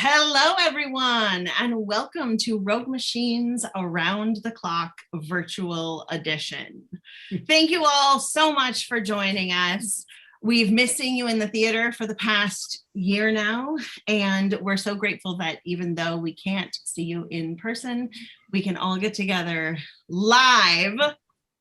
Hello, everyone, and welcome to Rogue Machine's Around the Clock Virtual Edition. Thank you all so much for joining us. We've missed seeing you in the theater for the past year now, and we're so grateful that even though we can't see you in person, we can all get together live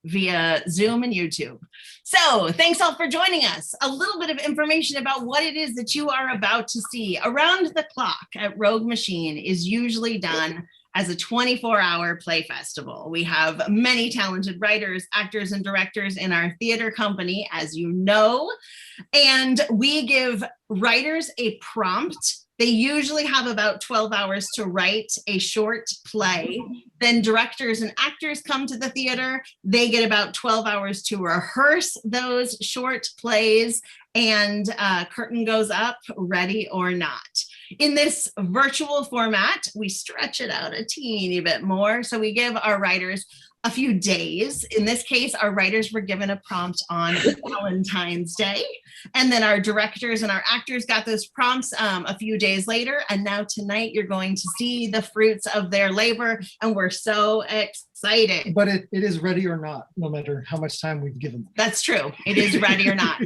via Zoom and YouTube. So thanks all for joining us. A little bit of information about what it is that you are about to see. Around the Clock at Rogue Machine is usually done as a 24-hour play festival. We have many talented writers, actors, and directors in our theater company, as you know, and we give writers a prompt. They usually have about 12 hours to write a short play. Then directors and actors come to the theater. They get about 12 hours to rehearse those short plays, and curtain goes up, ready or not. In this virtual format, we stretch it out a teeny bit more. So we give our writers a few days. In this case, our writers were given a prompt on Valentine's Day. And then our directors and our actors got those prompts a few days later. And now tonight you're going to see the fruits of their labor. And we're so excited. But it is ready or not, no matter how much time we've given them. That's true. It is ready or not.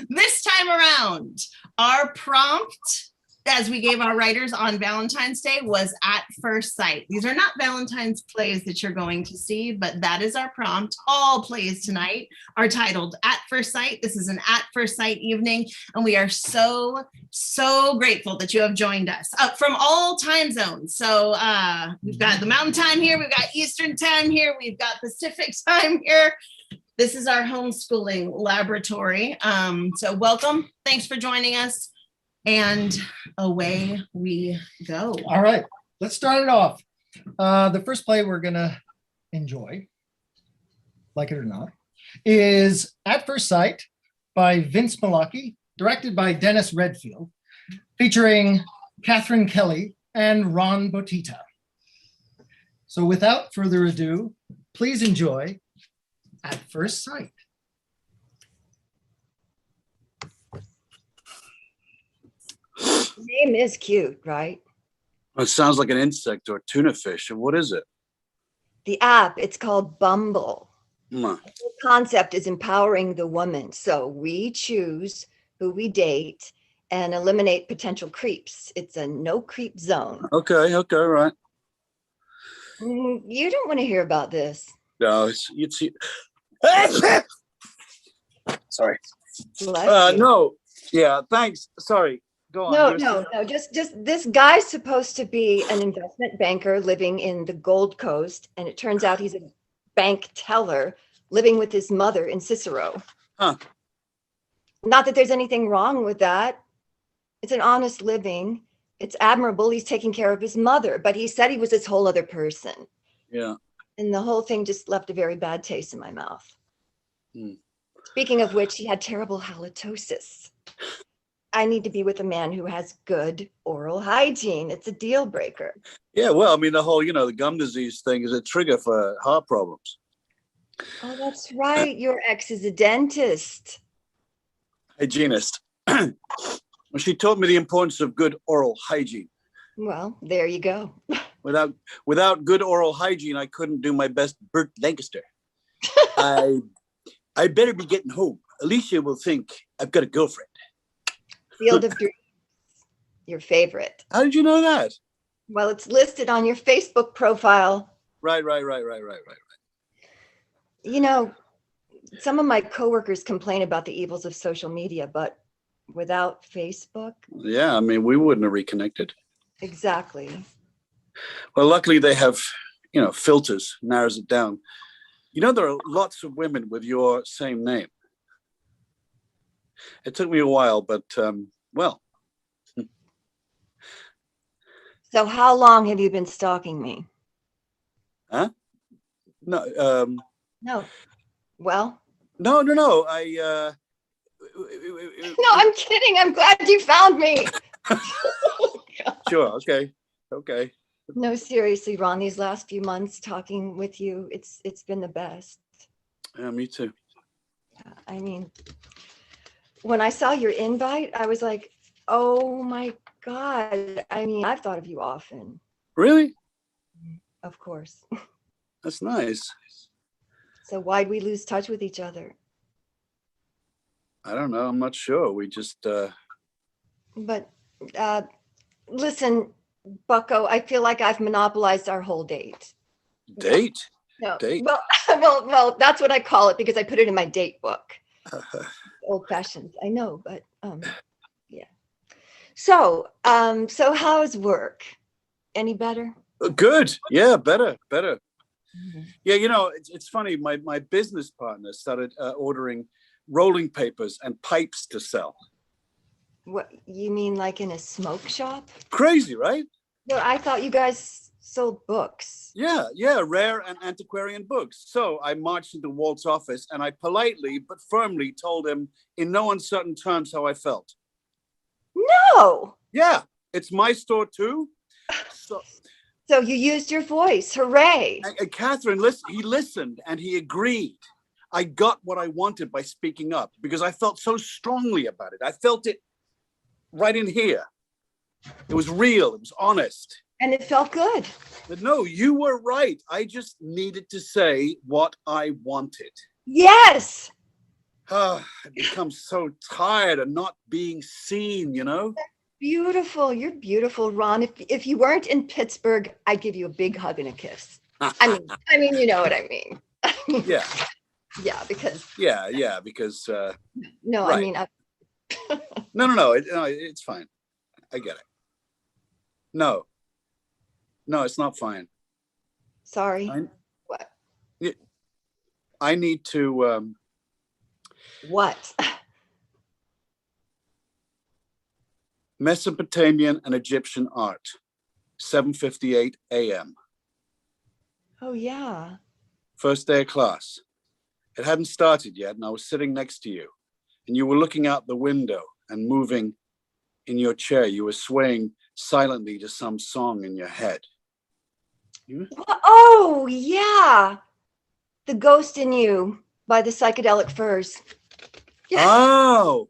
This time around, our prompt, as we gave our writers on Valentine's Day, was At First Sight. These are not Valentine's plays that you're going to see, but that is our prompt. All plays tonight are titled At First Sight. This is an At First Sight evening, and we are so grateful that you have joined us from all time zones. So we've got the Mountain Time here, we've got Eastern Time here, we've got Pacific Time here. This is our homeschooling laboratory. So welcome, thanks for joining us. And away we go. All right, let's start it off. The first play we're gonna enjoy, like it or not, is At First Sight by Vince Melocchi, directed by Dennis Redfield, featuring Kathryn, Kelley, and Ron Bottitta. So without further ado, please enjoy At First Sight. Name is cute, right? It sounds like an insect or a tuna fish. And what is it? The app, it's called Bumble. Hmm. The concept is empowering the woman. So we choose who we date and eliminate potential creeps. It's a no creep zone. Okay, right. You don't want to hear about this. No, it's sorry. Bless you. No. Yeah, thanks. Sorry. Go on. No. Just this guy's supposed to be an investment banker living in the Gold Coast, and it turns out he's a bank teller living with his mother in Cicero. Huh. Not that there's anything wrong with that. It's an honest living. It's admirable. He's taking care of his mother, but he said he was this whole other person. Yeah. And the whole thing just left a very bad taste in my mouth. Hmm. Speaking of which, he had terrible halitosis. I need to be with a man who has good oral hygiene. It's a deal breaker. Yeah, well, I mean, the whole, the gum disease thing is a trigger for heart problems. Oh, that's right. Your ex is a dentist. Hygienist. Well, she taught me the importance of good oral hygiene. Well, there you go. Without good oral hygiene, I couldn't do my best Burt Lancaster. I better be getting home. Alicia will think I've got a girlfriend. Field of Dreams, your favorite. How did you know that? Well, it's listed on your Facebook profile. Right. You know, some of my coworkers complain about the evils of social media, but without Facebook? Yeah, I mean, we wouldn't have reconnected. Exactly. Well, luckily they have, filters, narrows it down. There are lots of women with your same name. It took me a while, but, well. So how long have you been stalking me? Huh? No. No. Well. No. No, I'm kidding. I'm glad you found me. Sure. Okay. No, seriously, Ron, these last few months talking with you, it's been the best. Yeah, me too. I mean, when I saw your invite, I was like, oh my God. I mean, I've thought of you often, Really? of course. That's nice. So why'd we lose touch with each other? I don't know. I'm not sure. We just, But listen, Bucko, I feel like I've monopolized our whole date. date. No, Date. well, that's what I call it because I put it in my date book. Old fashioned, I know, but yeah. So how's work? Any better? Good. Yeah, better. Yeah, you know, it's funny. My business partner started ordering rolling papers and pipes to sell. What you mean, like in a smoke shop? Crazy, right? Well, I thought you guys sold books. Yeah, rare and antiquarian books. So I marched into Walt's office and I politely but firmly told him in no uncertain terms how I felt. No. Yeah, it's my store too. So you used your voice. Hooray. And Kathryn, he listened and he agreed. I got what I wanted by speaking up because I felt so strongly about it. I felt it right in here. It was real. It was honest. And it felt good. But no, you were right. I just needed to say what I wanted. Yes. I've become so tired of not being seen, you know? Beautiful. You're beautiful, Ron. If you weren't in Pittsburgh, I'd give you a big hug and a kiss. I mean, you know what I mean. Yeah. Yeah, because. Yeah, because. No, right. I mean. No, it's fine. I get it. No, it's not fine. Sorry. What? I need to. What? Mesopotamian and Egyptian art, 7:58 a.m. Oh, yeah. First day of class. It hadn't started yet, and I was sitting next to you, and you were looking out the window and moving in your chair. You were swaying silently to some song in your head. Oh, yeah. The Ghost in You by the Psychedelic Furs. Oh,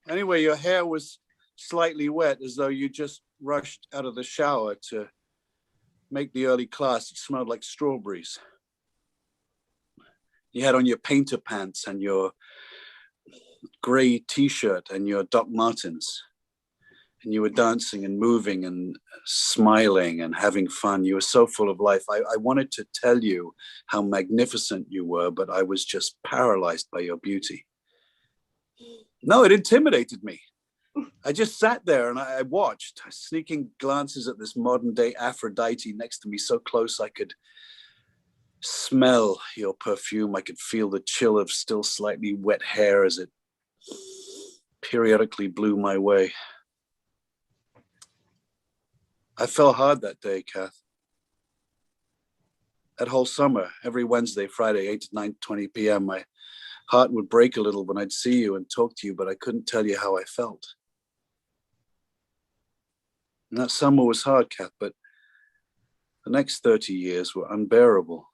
anyway, your hair was slightly wet as though you just rushed out of the shower to make the early class. It smelled like strawberries. You had on your painter pants and your gray t-shirt and your Doc Martens. And you were dancing and moving and smiling and having fun. You were so full of life. I wanted to tell you how magnificent you were, but I was just paralyzed by your beauty. No, it intimidated me. I just sat there and I watched, sneaking glances at this modern day Aphrodite next to me so close I could smell your perfume. I could feel the chill of still slightly wet hair as it periodically blew my way. I fell hard that day, Kath. That whole summer, every Wednesday, Friday, 8 to 9:20 p.m., my heart would break a little when I'd see you and talk to you, but I couldn't tell you how I felt. And that summer was hard, Kath, but the next 30 years were unbearable.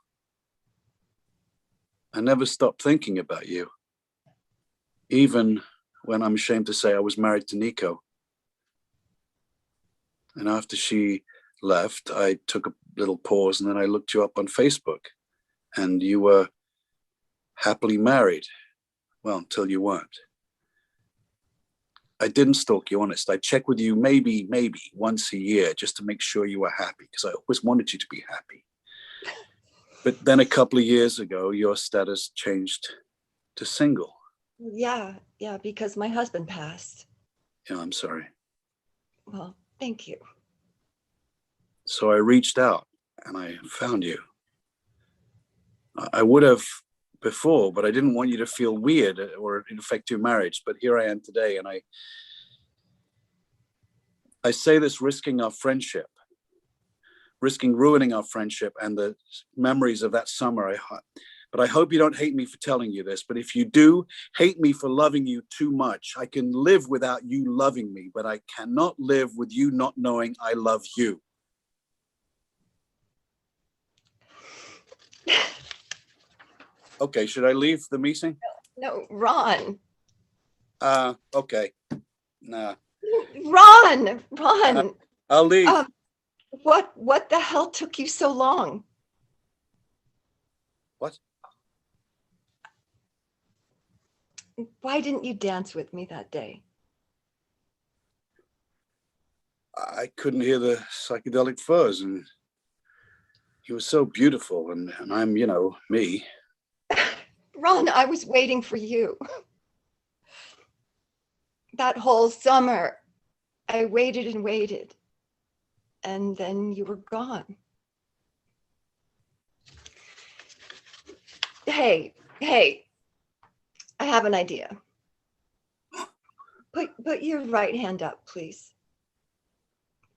I never stopped thinking about you, even when I'm ashamed to say I was married to Nico. And after she left, I took a little pause and then I looked you up on Facebook and you were happily married. Well, until you weren't. I didn't stalk you, honest. I check with you maybe once a year just to make sure you were happy because I always wanted you to be happy. But then a couple of years ago, your status changed to single. Yeah, because my husband passed. Yeah, I'm sorry. Well, thank you. So I reached out and I found you. I would have before, but I didn't want you to feel weird or it affect your marriage. But here I am today, and I say this risking our friendship, risking ruining our friendship and the memories of that summer. But I hope you don't hate me for telling you this. But if you do hate me for loving you too much, I can live without you loving me, but I cannot live with you not knowing I love you. Okay, should I leave the meeting? No, Ron. Okay. Nah. Ron, I'll leave. what the hell took you so long? What? Why didn't you dance with me that day? I couldn't hear the psychedelic fuzz, and he was so beautiful, and I'm, me. Ron, I was waiting for you. That whole summer, I waited and waited, and then you were gone. Hey, I have an idea. Put your right hand up, please.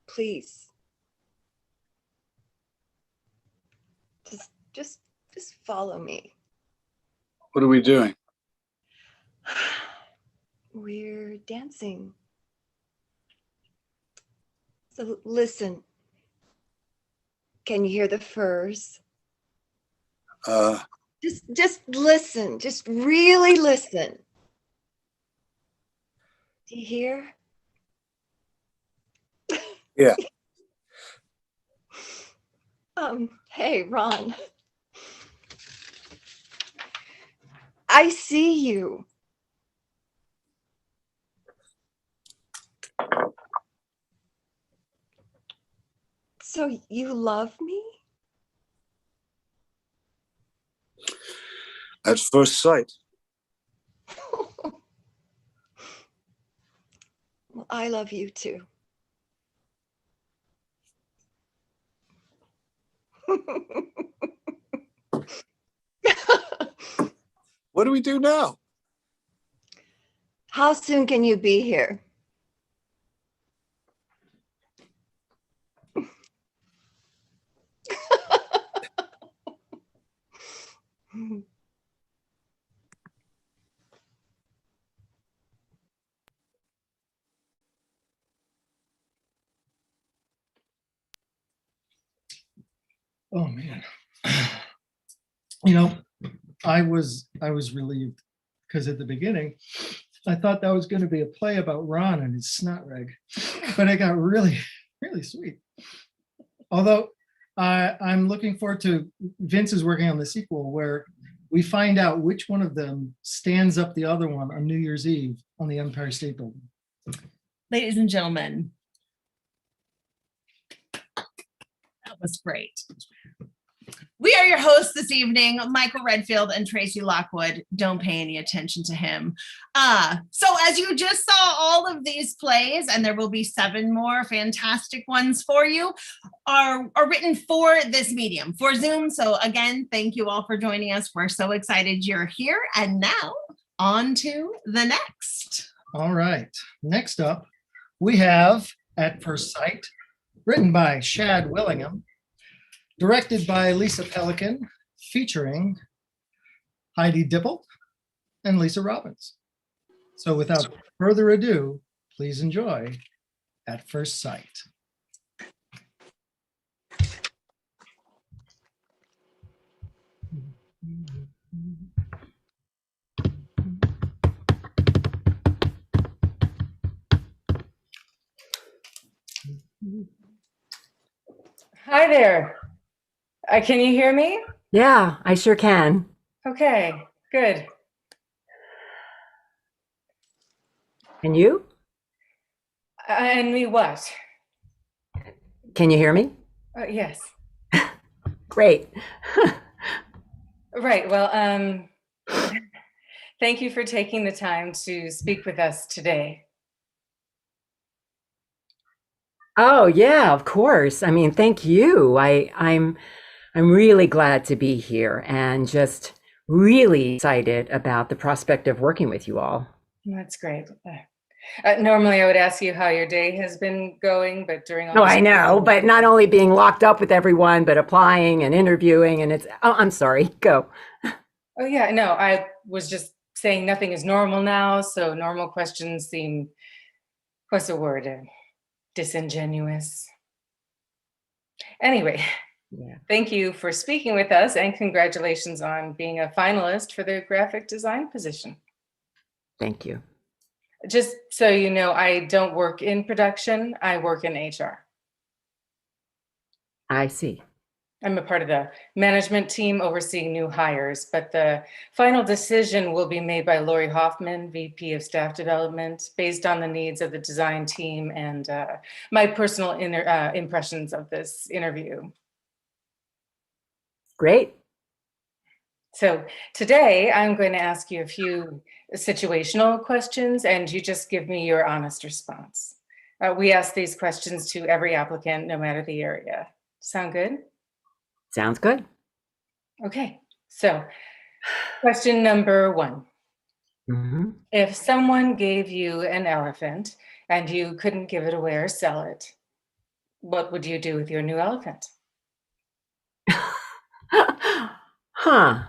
Please. Just follow me. What are we doing? We're dancing. So listen. Can you hear the furs? Just listen. Just really listen. Do you hear? Yeah. Hey, Ron. I see you. So you love me? At first sight. Well, I love you too. What do we do now? How soon can you be here? Oh man. I was relieved because at the beginning I thought that was going to be a play about Ron and his snot rag, but it got really, really sweet. Although I'm looking forward to Vince is working on the sequel where we find out which one of them stands up the other one on New Year's Eve on the Empire State Building. Ladies and gentlemen, that was great. We are your hosts this evening, Michael Redfield and Tracy Lockwood. Don't pay any attention to him. So as you just saw, all of these plays, and there will be 7 more fantastic ones for you, are written for this medium, for Zoom. So again, thank you all for joining us. We're so excited you're here. And now on to the next. All right. Next up, we have At First Sight, written by Shad Willingham, directed by Lisa Pelikan, featuring Heidi Dippold and Lisa Robbins. So without further ado, please enjoy At First Sight. Hi there. Can you hear me? Yeah, I sure can. Okay, good. And you? And me what? Can you hear me? Yes. Great. Right. Well, thank you for taking the time to speak with us today. Oh yeah, of course. I mean, thank you. I'm really glad to be here and just really excited about the prospect of working with you all. That's great. Normally I would ask you how your day has been going, but during all Oh, this- I know, but not only being locked up with everyone, but applying and interviewing, and I'm sorry, go. Oh yeah, no, I was just saying nothing is normal now, so normal questions seem, what's the word, disingenuous. Anyway, Yeah. thank you for speaking with us and congratulations on being a finalist for the graphic design position. Thank you. Just so you know, I don't work in production. I work in HR. I see. I'm a part of the management team overseeing new hires, but the final decision will be made by Lori Hoffman, VP of Staff Development, based on the needs of the design team and my personal impressions of this interview. Great. So today I'm going to ask you a few situational questions and you just give me your honest response. We ask these questions to every applicant, no matter the area. Sound good? Sounds good. Okay, so question number 1. Mhm. If someone gave you an elephant and you couldn't give it away or sell it, what would you do with your new elephant? Huh.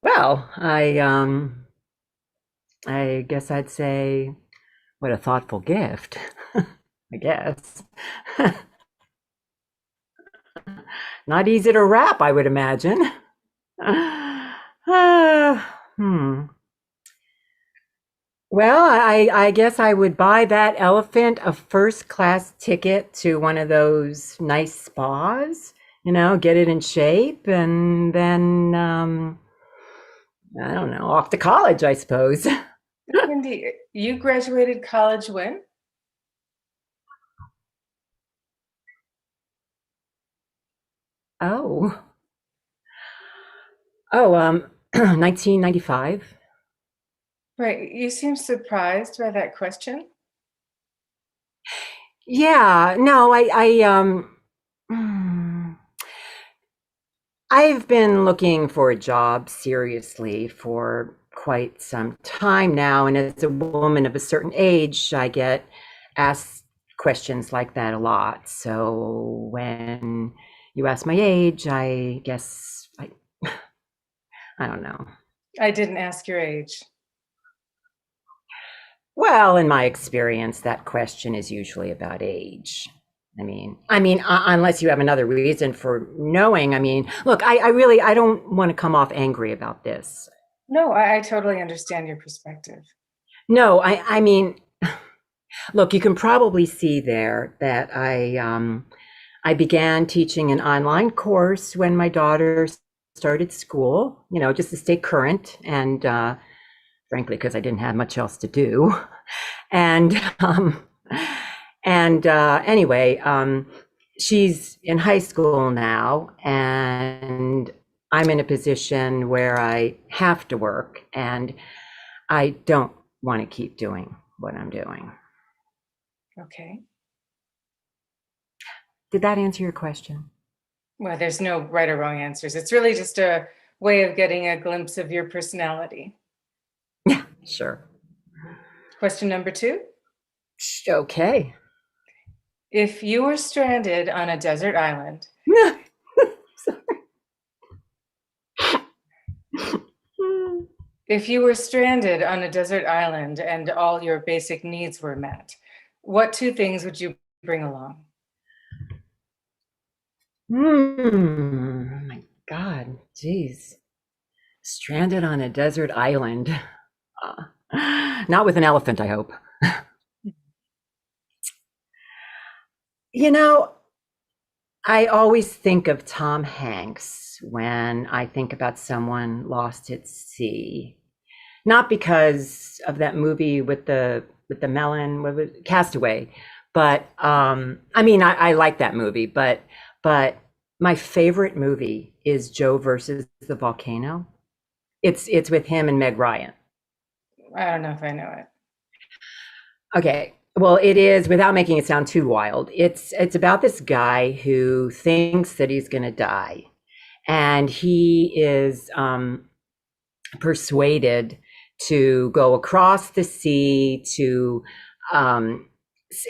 Well, I guess I'd say, what a thoughtful gift. I guess. Not easy to wrap, I would imagine. Well, I guess I would buy that elephant a first-class ticket to one of those nice spas, get it in shape, and then, I don't know, off to college, I suppose. Cindy, you graduated college when? Oh. Oh, 1995. Right, you seem surprised by that question. Yeah, no, I've been looking for a job seriously for quite some time now, and as a woman of a certain age, I get asked questions like that a lot. So when you ask my age, I guess I don't know. I didn't ask your age. Well, in my experience, that question is usually about age. I mean, unless you have another reason for knowing. Look, I don't want to come off angry about this. No, I totally understand your perspective. No, I mean, look, you can probably see there that I began teaching an online course when my daughter started school, just to stay current and frankly, because I didn't have much else to do. And anyway, she's in high school now, and I'm in a position where I have to work, and I don't want to keep doing what I'm doing. Okay. Did that answer your question? Well, there's no right or wrong answers. It's really just a way of getting a glimpse of your personality. Yeah, sure. Question number 2. Okay. If you were stranded on a desert island, if you were stranded on a desert island and all your basic needs were met, what 2 things would you bring along? Oh my God, geez. Stranded on a desert island. Not with an elephant, I hope. I always think of Tom Hanks when I think about someone lost at sea. Not because of that movie with the melon, what was it? Castaway, but I like that movie, but my favorite movie is Joe versus the Volcano. It's with him and Meg Ryan. I don't know if I know it. Okay. Well, it is, without making it sound too wild, it's about this guy who thinks that he's going to die. And he is persuaded to go across the sea to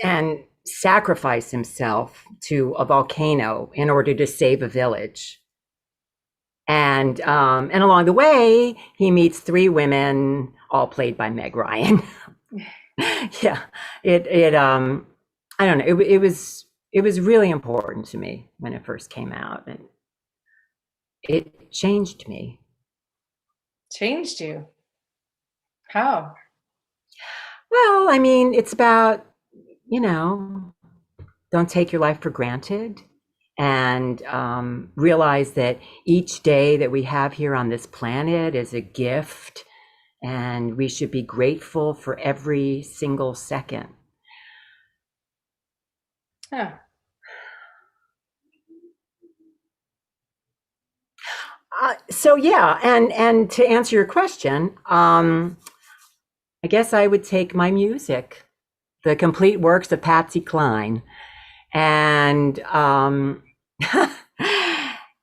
and sacrifice himself to a volcano in order to save a village. And along the way, he meets 3 women, all played by Meg Ryan. Yeah, I don't know. It was really important to me when it first came out, and it changed me. Changed you? How? Well, I mean, it's about, you know, don't take your life for granted and realize that each day that we have here on this planet is a gift and we should be grateful for every single second. Huh. So yeah, and to answer your question, I guess I would take my music, the complete works of Patsy Cline, and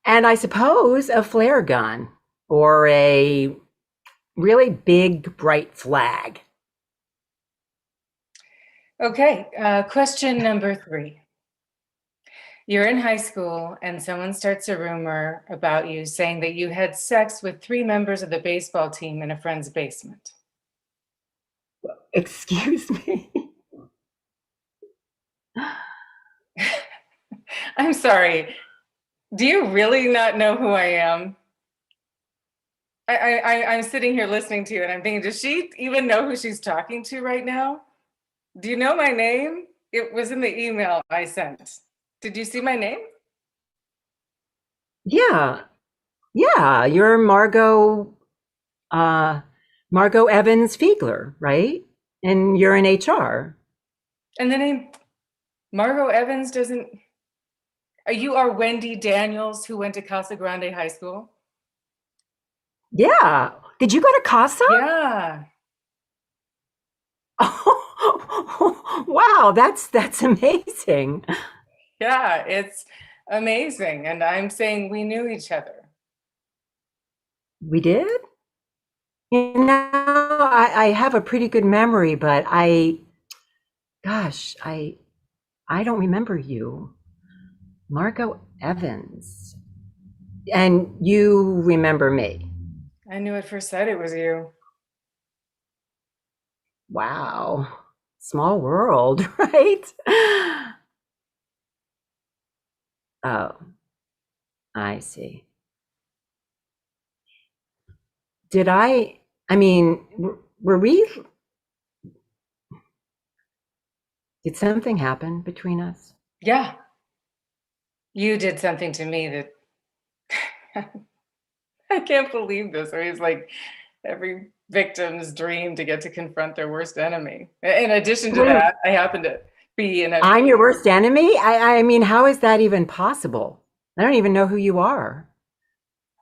and I suppose a flare gun or a really big bright flag. Okay, question number 3. You're in high school and someone starts a rumor about you saying that you had sex with 3 members of the baseball team in a friend's basement. Excuse me. I'm sorry. Do you really not know who I am? I'm sitting here listening to you and I'm thinking, does she even know who she's talking to right now? Do you know my name? It was in the email I sent. Did you see my name? Yeah, you're Margot Evans Fiegler, right? And you're in HR. And the name Margot Evans doesn't. You are Wendy Daniels, who went to Casa Grande High School? Yeah. Did you go to Casa? Yeah. Oh, wow, that's amazing. Yeah, it's amazing. And I'm saying we knew each other. We did? You know, I have a pretty good memory, but I don't remember you. Margot Evans. And you remember me. I knew at first sight it was you. Wow. Small world, right? Oh, I see. Were we, did something happen between us? Yeah. You did something to me that I can't believe this. I mean, it's like every victim's dream to get to confront their worst enemy. In addition to that, I happen to be in a... I'm your worst enemy? I mean, how is that even possible? I don't even know who you are.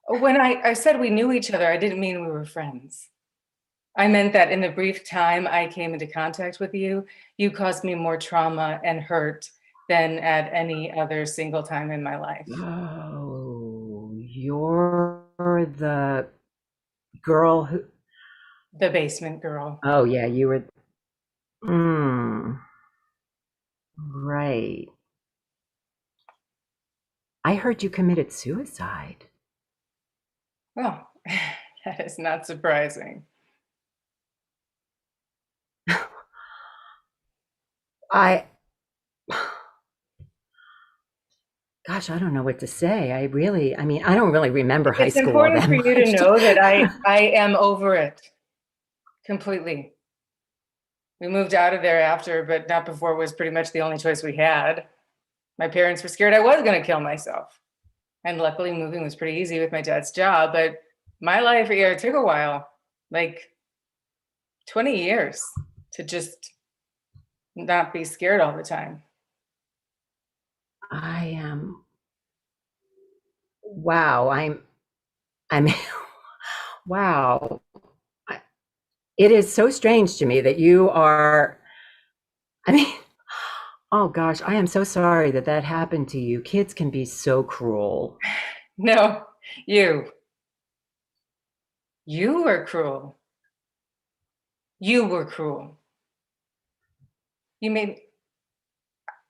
When I said we knew each other, I didn't mean we were friends. I meant that in the brief time I came into contact with you, you caused me more trauma and hurt than at any other single time in my life. Oh, you're the girl who... The basement girl. Oh, yeah, you were... Right. I heard you committed suicide. Well, that is not surprising. Gosh, I don't know what to say. I don't really remember high school. It's important for you to know that I am over it completely. We moved out of there after, but not before it was pretty much the only choice we had. My parents were scared I was going to kill myself. And luckily moving was pretty easy with my dad's job, but my life, it took a while, like 20 years to just not be scared all the time. I am. Wow. Wow. It is so strange to me that you are, oh gosh, I am so sorry that happened to you. Kids can be so cruel. No, you were cruel. You were cruel. You made,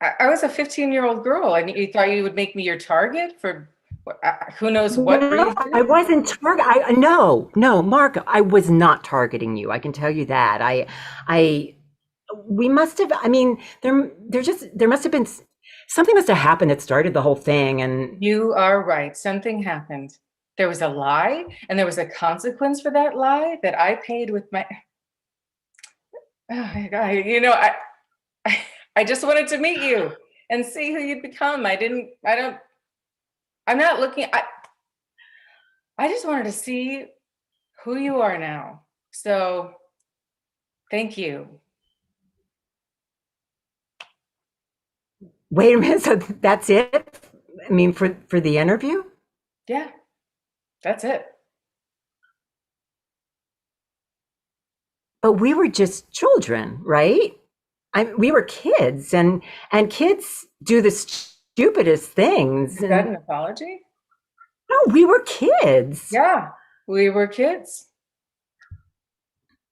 I was a 15-year-old girl and you thought you would make me your target for who knows what reason? I wasn't no, Mark, I was not targeting you. I can tell you that. We must have, there must have been, something must have happened that started the whole thing. And you are right. Something happened. There was a lie and there was a consequence for that lie that I paid with my, I just wanted to meet you and see who you'd become. I'm not looking, I just wanted to see who you are now. So thank you. Wait a minute, so that's it? I mean, for the interview? Yeah, that's it. But we were just children, right? We were kids, and kids do the stupidest things. Is that an apology? No, we were kids. Yeah, we were kids.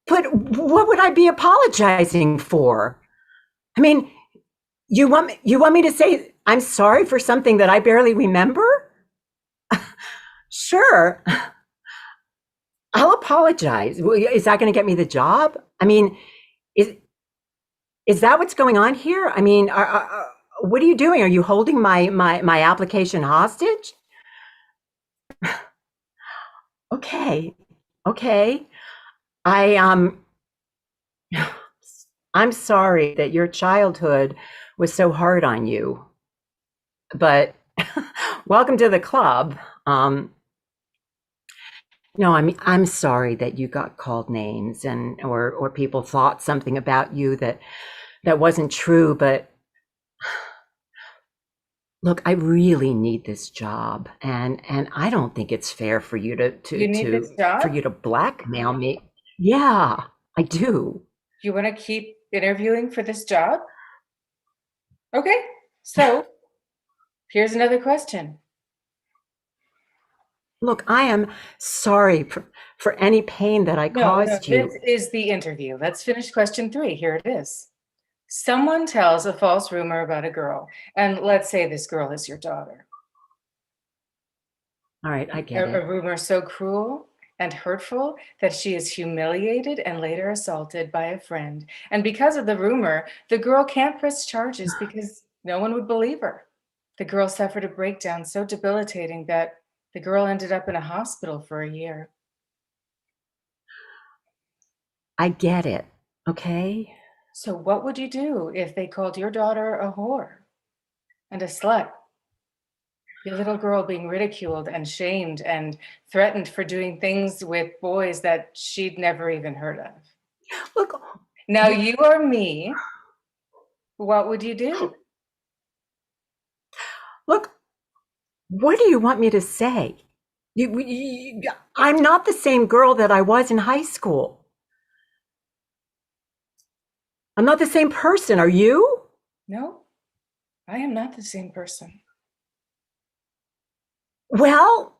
But what would I be apologizing for? I mean, you want me to say I'm sorry for something that I barely remember? Sure. I'll apologize. Is that going to get me the job? I mean, is that what's going on here? I mean, what are you doing? Are you holding my application hostage? Okay. I'm sorry that your childhood was so hard on you, but welcome to the club. No, I'm sorry that you got called names or people thought something about you that wasn't true, but look, I really need this job, and I don't think it's fair for you You need this job? for you to blackmail me. Yeah, I do. You want to keep interviewing for this job? Okay, so here's another question. Look, I am sorry for any pain that I caused you. This is the interview. Let's finish question 3. Here it is. Someone tells a false rumor about a girl, and let's say this girl is your daughter. All right, I get it. A rumor so cruel and hurtful that she is humiliated and later assaulted by a friend. And because of the rumor, the girl can't press charges because no one would believe her. The girl suffered a breakdown so debilitating that the girl ended up in a hospital for a year. I get it, okay? So what would you do if they called your daughter a whore and a slut? Your little girl being ridiculed and shamed and threatened for doing things with boys that she'd never even heard of. Look, now you or me, what would you do? Look, what do you want me to say? I'm not the same girl that I was in high school. I'm not the same person. Are you? No, I am not the same person. Well,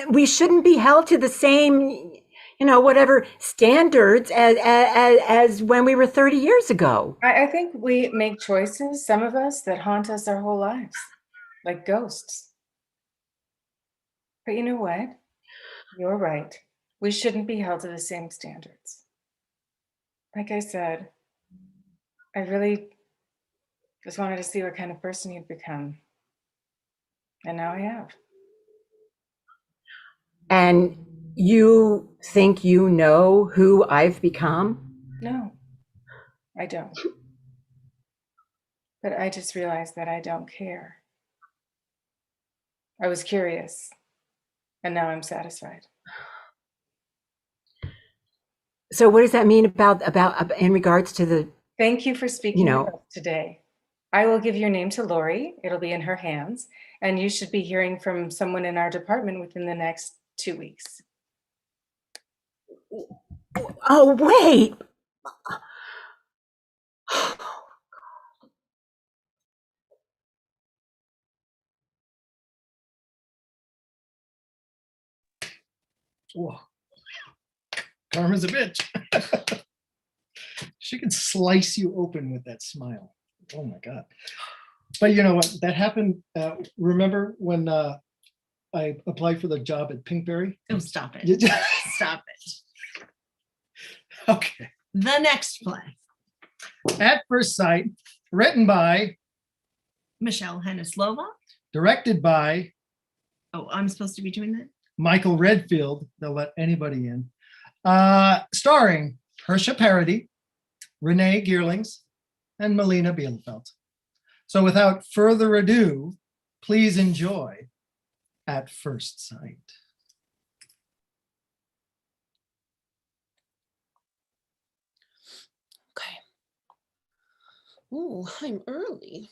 we shouldn't be held to the same, whatever standards as when we were 30 years ago. I think we make choices, some of us, that haunt us our whole lives, like ghosts. But you know what? You're right. We shouldn't be held to the same standards. Like I said, I really just wanted to see what kind of person you'd become. And now I have. And you think you know who I've become? No, I don't. But I just realized that I don't care. I was curious, and now I'm satisfied. So what does that mean about in regards to the... Thank you for speaking with us today. I will give your name to Lori. It'll be in her hands, and you should be hearing from someone in our department within the next 2 weeks. Oh, wait. Whoa. Karma's a bitch. She can slice you open with that smile. Oh my God. But you know what? That happened. Remember when I applied for the job at Pinkberry? Oh, stop it. Stop it. Okay. The next play. At First Sight, written by Michelle Hanzelova. Directed by... Oh, I'm supposed to be doing that? Michael Redfield. They'll let anybody in. Starring Hersha Parady, Renae Geerlings, and Melina Bielefeld. So without further ado, please enjoy At First Sight. Okay. Oh, I'm early.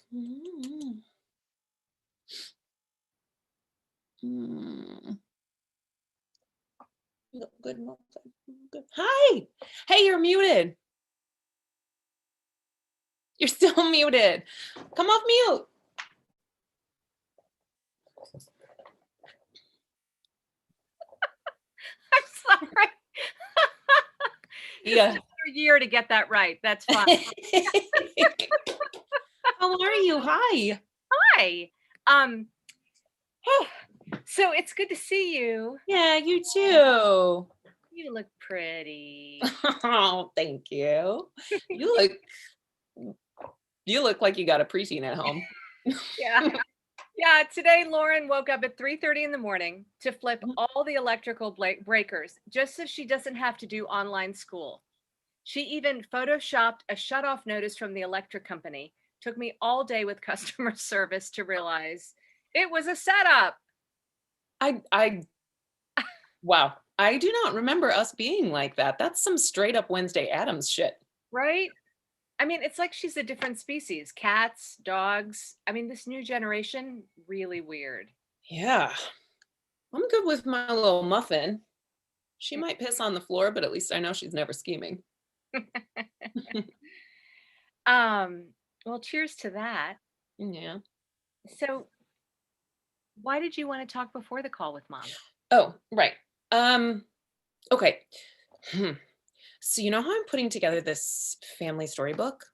Good. Good. Hi. Hey, you're muted. You're still muted. Come off mute. I'm sorry. Yeah. Another year to get that right. That's fine. How are you? Hi. Hi. So it's good to see you. Yeah, you too. You look pretty. Oh, thank you. You look like you got a preteen at home. Yeah. Yeah, today Lauren woke up at 3:30 in the morning to flip all the electrical breakers just so she doesn't have to do online school. She even photoshopped a shutoff notice from the electric company. Took me all day with customer service to realize it was a setup. Wow. I do not remember us being like that. That's some straight up Wednesday Addams shit. Right? I mean, it's like she's a different species. Cats, dogs. I mean, this new generation, really weird. Yeah. I'm good with my little muffin. She might piss on the floor, but at least I know she's never scheming. Well, cheers to that. Yeah. So why did you want to talk before the call with Mom? Oh, right. Okay. So you know how I'm putting together this family storybook?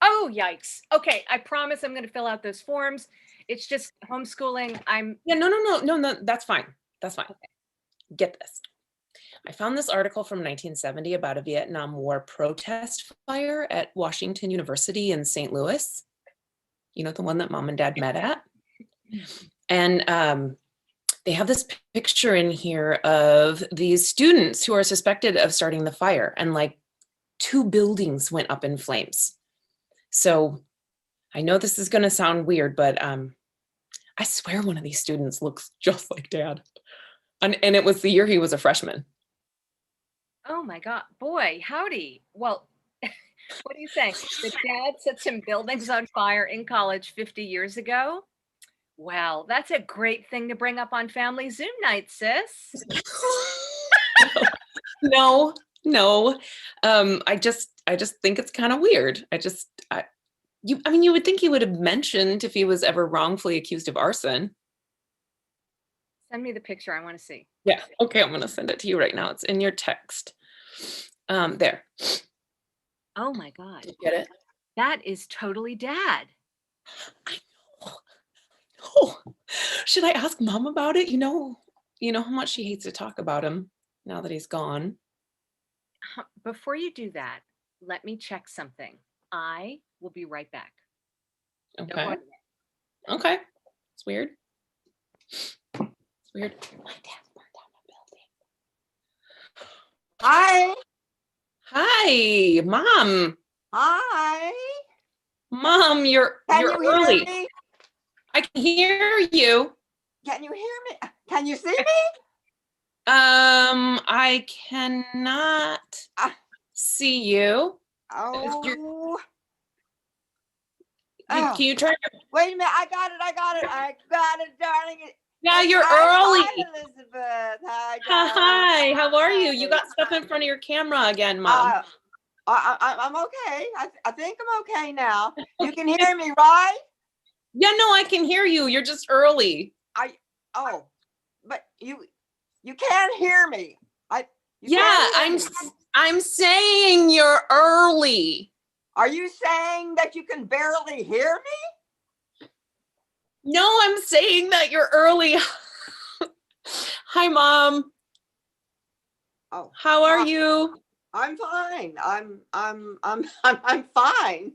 Oh, yikes. Okay, I promise I'm going to fill out those forms. It's just homeschooling. Yeah, no, that's fine. That's fine. Okay. Get this. I found this article from 1970 about a Vietnam War protest fire at Washington University in St. Louis. You know, the one that Mom and Dad met at? And they have this picture in here of these students who are suspected of starting the fire, and like 2 buildings went up in flames. So I know this is going to sound weird, but I swear one of these students looks just like Dad. And it was the year he was a freshman. Oh my God, boy, howdy. Well, what are you saying? The dad set some buildings on fire in college 50 years ago? Well, that's a great thing to bring up on family Zoom night, sis. No. I just think it's kind of weird. You would think he would have mentioned if he was ever wrongfully accused of arson. Send me the picture. I want to see. Yeah. Okay. I'm going to send it to you right now. It's in your text. There. Oh my God. Did you get it? That is totally Dad. I know. Oh, should I ask Mom about it? You know how much she hates to talk about him now that he's gone. Before you do that, let me check something. I will be right back. Okay. Okay. It's weird. It's weird. My dad's burned down a building. Hi. Hi, Mom. Hi. Mom, you're early. Hear me? I can hear you. Can you hear me? Can you see me? I cannot see you. Oh. Can you try? Wait a minute. I got it, darling. Yeah, you're Hi, early. Elizabeth. Hi, Hi, how are you? You got stuff in front of your camera again, Mom. I'm okay. I think I'm okay now. You can hear me, right? Yeah, no, I can hear you. You're just early. But you can't hear me. I'm saying you're early. Are you saying that you can barely hear me? No, I'm saying that you're early. Hi, Mom. Oh, how are you? I'm fine. I'm fine.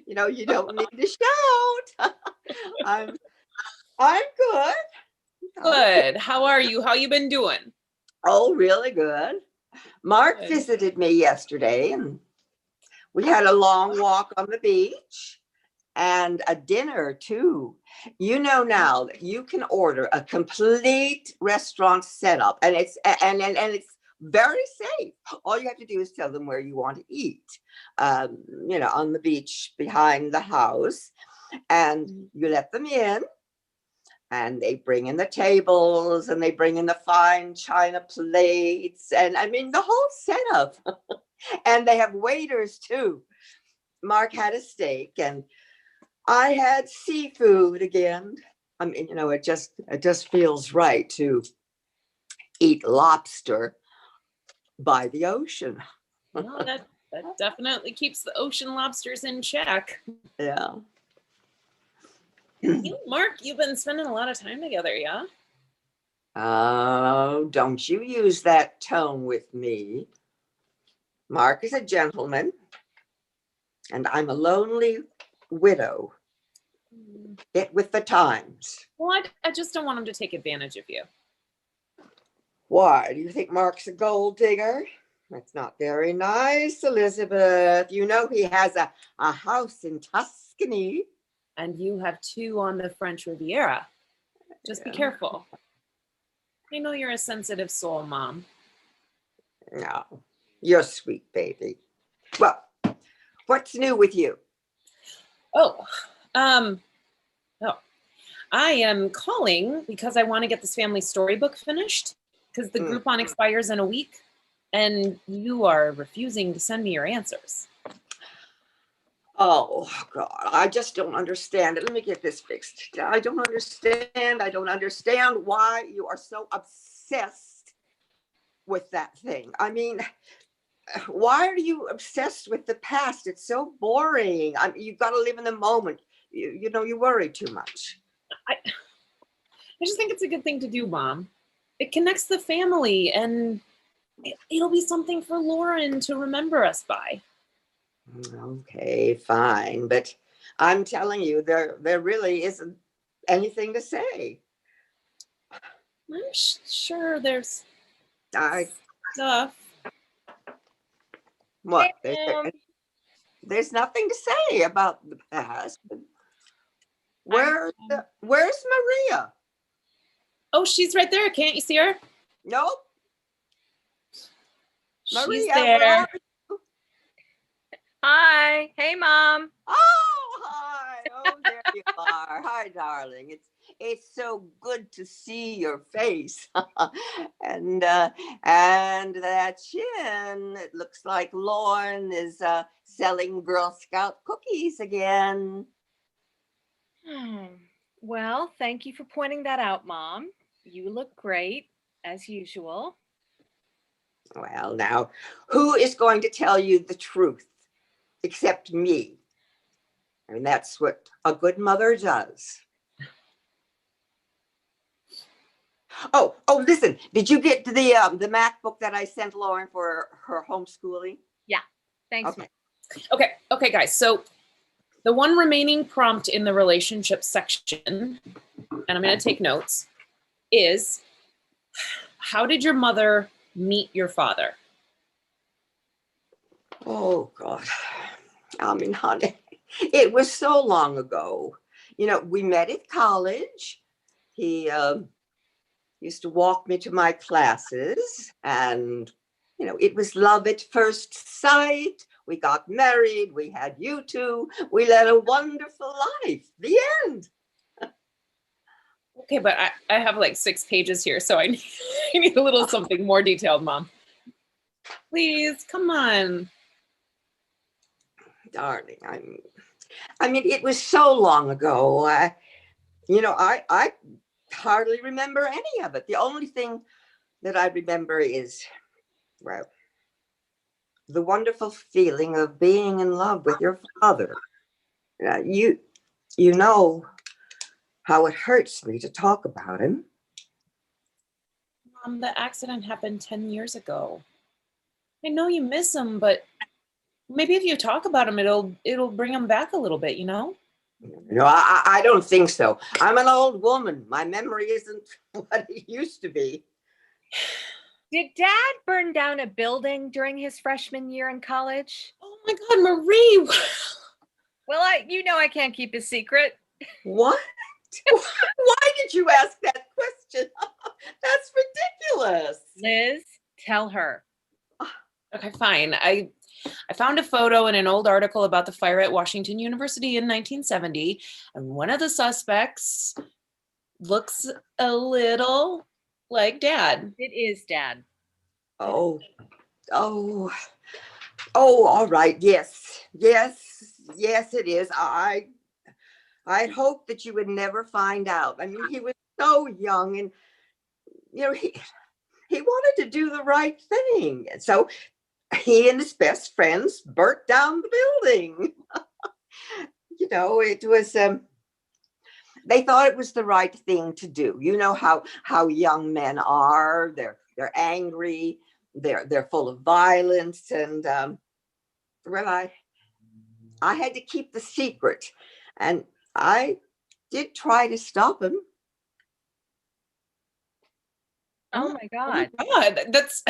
You don't need to shout. I'm good. Good. How are you? How you been doing? Oh, really good. Mark visited me yesterday, and We had a long walk on the beach and a dinner too. You know now that you can order a complete restaurant setup, and it's very safe. All you have to do is tell them where you want to eat, on the beach behind the house, and you let them in, and they bring in the tables and they bring in the fine china plates, and I mean the whole setup. And they have waiters too. Mark had a steak and I had seafood again. I mean, it just feels right to eat lobster by the ocean. Well, that definitely keeps the ocean lobsters in check. Yeah. You, Mark, you've been spending a lot of time together, yeah? Oh, don't you use that tone with me. Mark is a gentleman, and I'm a lonely widow. Get with the times. Well, I just don't want him to take advantage of you. Why? Do you think Mark's a gold digger? That's not very nice, Elizabeth. You know he has a house in Tuscany. And you have 2 on the French Riviera. Just be careful. I know you're a sensitive soul, Mom. No, you're sweet, baby. Well, what's new with you? I am calling because I want to get this family storybook finished because the Groupon expires in a week and you are refusing to send me your answers. Oh, God, I just don't understand it. Let me get this fixed. I don't understand why you are so obsessed with that thing. I mean, why are you obsessed with the past? It's so boring. You've got to live in the moment. You worry too much. I just think it's a good thing to do, Mom. It connects the family and it'll be something for Lauren to remember us by. Okay, fine. But I'm telling you, there really isn't anything to say. I'm sure there's stuff. What? There's nothing to say about the past. Where's Maria? Oh, she's right there. Can't you see her? Nope. She's Maria, there. where are you? Hi. Hey, Mom. Oh, hi. Oh, there you are. Hi, darling. It's so good to see your face. and that chin, it looks like Lauren is selling Girl Scout cookies again. Well, thank you for pointing that out, Mom. You look great, as usual. Well, now, who is going to tell you the truth except me? I mean, that's what a good mother does. Oh, listen, did you get the MacBook that I sent Lauren for her homeschooling? Yeah, thanks. Okay. Okay, guys. So the one remaining prompt in the relationship section, and I'm going to take notes, is how did your mother meet your father? Oh, God. I mean, honey, it was so long ago. We met at college. He used to walk me to my classes, and, it was love at first sight. We got married. We had you two. We led a wonderful life. The end. Okay, but I have like 6 pages here, so I need a little something more detailed, Mom. Please, come on. Darling, I mean, it was so long ago. I hardly remember any of it. The only thing that I remember is, well, the wonderful feeling of being in love with your father. You know how it hurts me to talk about him. Mom, the accident happened 10 years ago. I know you miss him, but maybe if you talk about him, it'll bring him back a little bit, No, I don't think so. I'm an old woman. My memory isn't what it used to be. Did Dad burn down a building during his freshman year in college? Oh my God, Marie. Well, I can't keep a secret. What? Why did you ask that question? That's ridiculous. Liz, tell her. Okay, fine. I found a photo in an old article about the fire at Washington University in 1970, and one of the suspects looks a little like Dad. It is Dad. Oh, all right. Yes, it is. I'd hoped that you would never find out. I mean, he was so young, and he wanted to do the right thing. And so he and his best friends burnt down the building. It was they thought it was the right thing to do. You know how young men are. They're angry, they're full of violence, and well, I had to keep the secret, and I did try to stop him. Oh my God. Oh my God, that's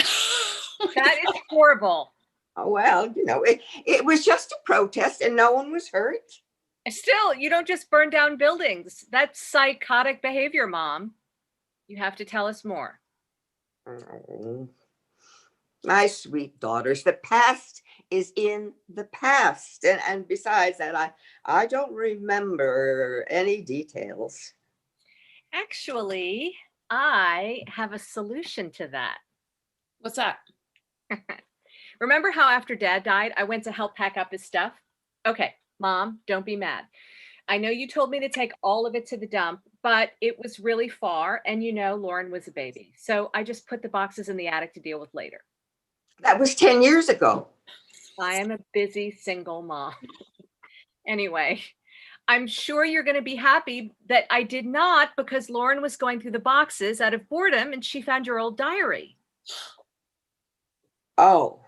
That is horrible. Oh, well, it was just a protest and no one was hurt. Still, you don't just burn down buildings. That's psychotic behavior, Mom. You have to tell us more. Oh, my sweet daughters, the past is in the past. And besides that, I don't remember any details. Actually, I have a solution to that. What's that? Remember how after Dad died, I went to help pack up his stuff? Okay, Mom, don't be mad. I know you told me to take all of it to the dump, but it was really far, and Lauren was a baby. So I just put the boxes in the attic to deal with later. That was 10 years ago. I am a busy single mom. Anyway, I'm sure you're going to be happy that I did not, because Lauren was going through the boxes out of boredom and she found your old diary. Oh.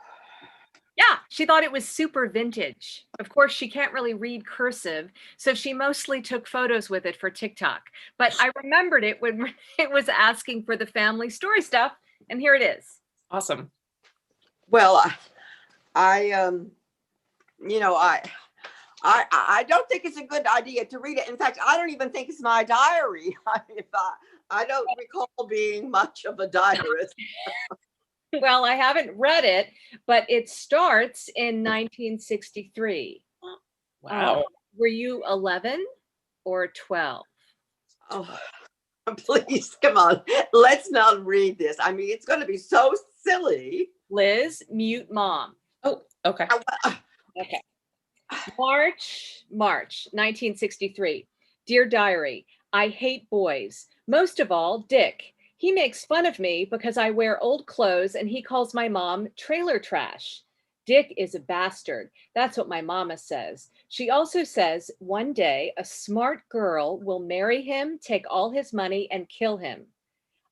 Yeah, she thought it was super vintage. Of course, she can't really read cursive, so she mostly took photos with it for TikTok. But I remembered it when it was asking for the family story stuff, and here it is. Awesome. Well, I don't think it's a good idea to read it. In fact, I don't even think it's my diary. I don't recall being much of a diarist. Well, I haven't read it, but it starts in 1963. Wow. Were you 11 or 12? Oh, please, come on. Let's not read this. I mean, it's going to be so silly. Liz, mute Mom. Oh, okay. Okay. March 1963. Dear Diary, I hate boys. Most of all, Dick. He makes fun of me because I wear old clothes and he calls my mom trailer trash. Dick is a bastard. That's what my mama says. She also says one day a smart girl will marry him, take all his money, and kill him.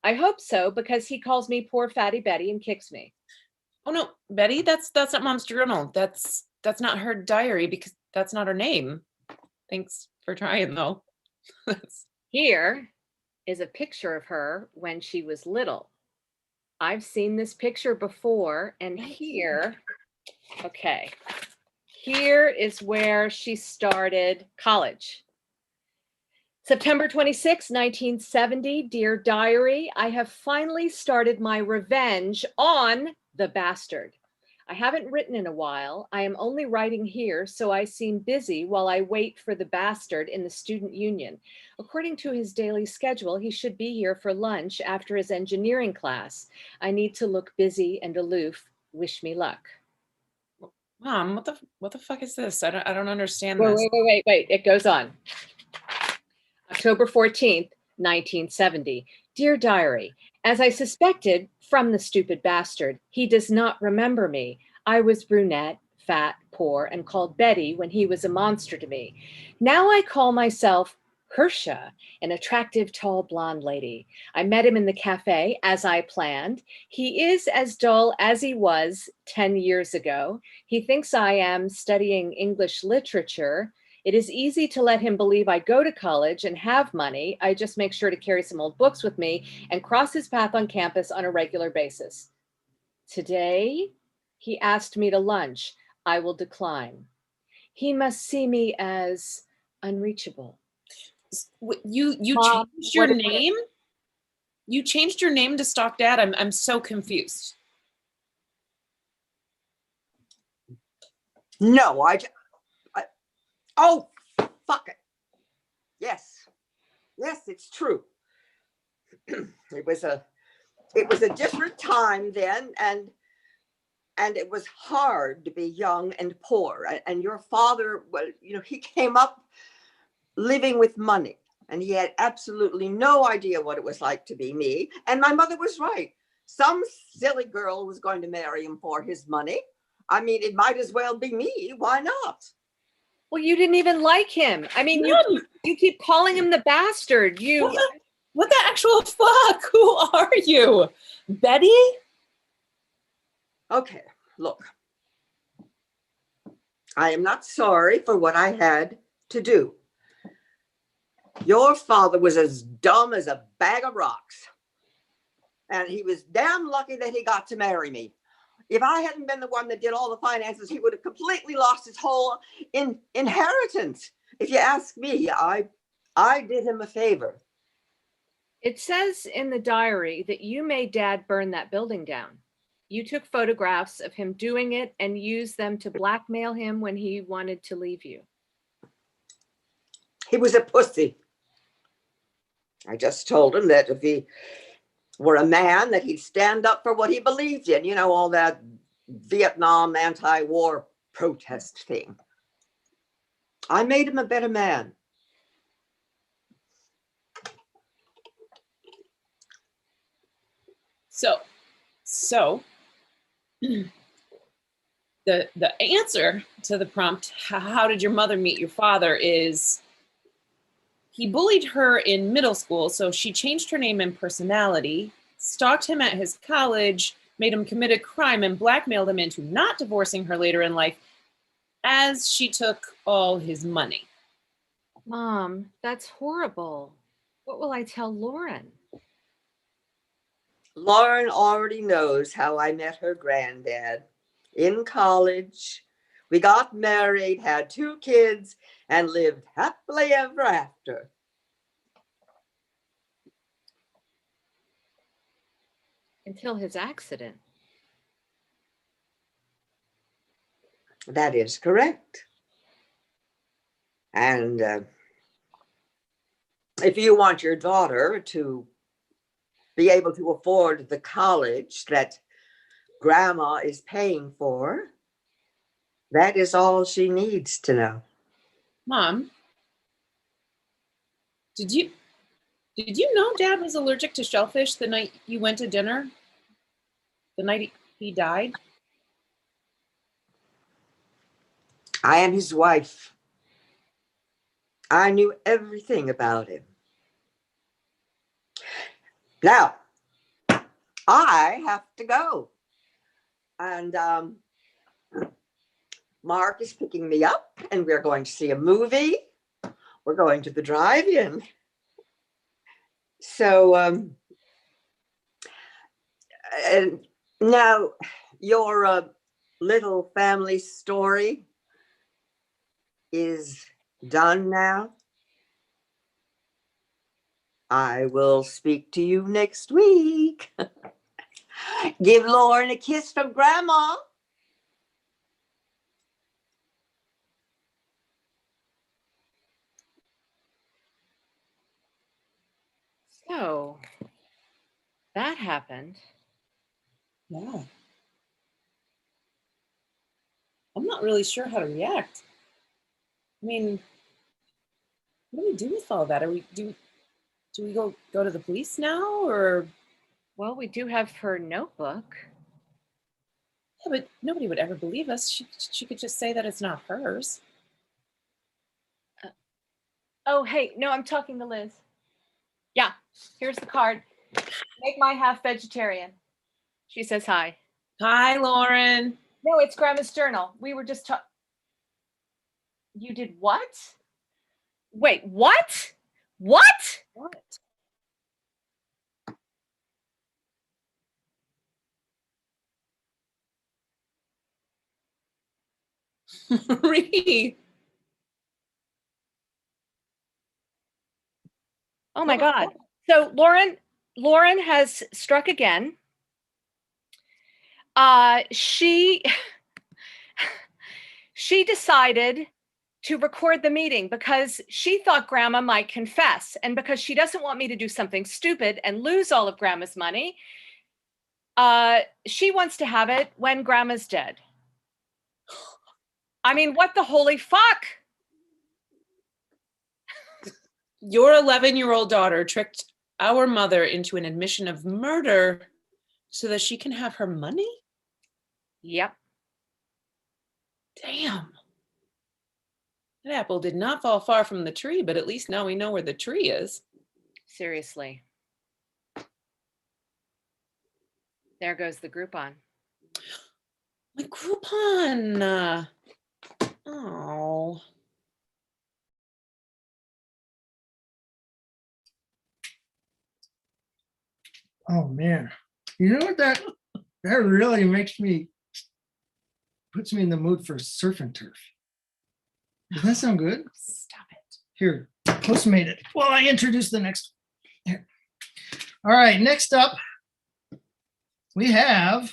I hope so, because he calls me poor fatty Betty and kicks me. Oh no, Betty, that's not Mom's journal. That's not her diary, because that's not her name. Thanks for trying though. Here is a picture of her when she was little. I've seen this picture before, and here is where she started college. September 26, 1970, Dear Diary, I have finally started my revenge on the bastard. I haven't written in a while. I am only writing here, so I seem busy while I wait for the bastard in the student union. According to his daily schedule, he should be here for lunch after his engineering class. I need to look busy and aloof. Wish me luck. Mom, what the fuck is this? I don't understand this. Wait. It goes on. October 14th, 1970. Dear Diary, as I suspected from the stupid bastard, he does not remember me. I was brunette, fat, poor, and called Betty when he was a monster to me. Now I call myself Hersha, an attractive, tall, blonde lady. I met him in the cafe, as I planned. He is as dull as he was 10 years ago. He thinks I am studying English literature. It is easy to let him believe I go to college and have money. I just make sure to carry some old books with me and cross his path on campus on a regular basis. Today, he asked me to lunch. I will decline. He must see me as unreachable. You Mom, changed your what- name? You changed your name to Stalk Dad? I'm so confused. No, oh, fuck it. Yes, it's true. It was a different time then, and it was hard to be young and poor. And your father, well, he came up living with money, and he had absolutely no idea what it was like to be me. And my mother was right. Some silly girl was going to marry him for his money. I mean, it might as well be me. Why not? Well, you didn't even like him. I mean, you keep calling him the bastard. What the actual fuck? Who are you? Betty? Okay, look. I am not sorry for what I had to do. Your father was as dumb as a bag of rocks. And he was damn lucky that he got to marry me. If I hadn't been the one that did all the finances, he would have completely lost his whole inheritance. If you ask me, I did him a favor. It says in the diary that you made Dad burn that building down. You took photographs of him doing it and used them to blackmail him when he wanted to leave you. He was a pussy. I just told him that if he were a man, that he'd stand up for what he believed in, all that Vietnam anti-war protest thing. I made him a better man. So the answer to the prompt, how did your mother meet your father, is he bullied her in middle school, so she changed her name and personality, stalked him at his college, made him commit a crime, and blackmailed him into not divorcing her later in life as she took all his money. Mom, that's horrible. What will I tell Lauren? Lauren already knows how I met her granddad. In college, we got married, had 2 kids, and lived happily ever after. Until his accident. That is correct. And if you want your daughter to be able to afford the college that Grandma is paying for, that is all she needs to know. Mom, did you know Dad was allergic to shellfish the night you went to dinner? The night he died? I am his wife. I knew everything about him. Now, I have to go. And Mark is picking me up, and we're going to see a movie. We're going to the drive-in. So, and now your little family story is done now. I will speak to you next week. Give Lauren a kiss from Grandma. So that happened. Yeah. I'm not really sure how to react. I mean, what do we do with all that? Do we go to the police now, or? Well, we do have her notebook. Yeah, but nobody would ever believe us. She could just say that it's not hers. Oh, hey, no, I'm talking to Liz. Yeah, here's the card. Make my half vegetarian. She says hi. Hi, Lauren. No, it's Grandma's journal. We were just talking. You did what? Wait, what? What? What? Marie. Oh my God. So Lauren has struck again. She decided to record the meeting because she thought Grandma might confess, and because she doesn't want me to do something stupid and lose all of Grandma's money, she wants to have it when Grandma's dead. I mean, what the holy fuck? Your 11-year-old daughter tricked our mother into an admission of murder so that she can have her money? Yep. Damn. That apple did not fall far from the tree, but at least now we know where the tree is. Seriously. There goes the Groupon. My Groupon. Oh. Oh man, you know what that really puts me in the mood for surf and turf. Does that sound good? Stop it. Here, Postmate it while I introduce the next. Here. All right, next up, we have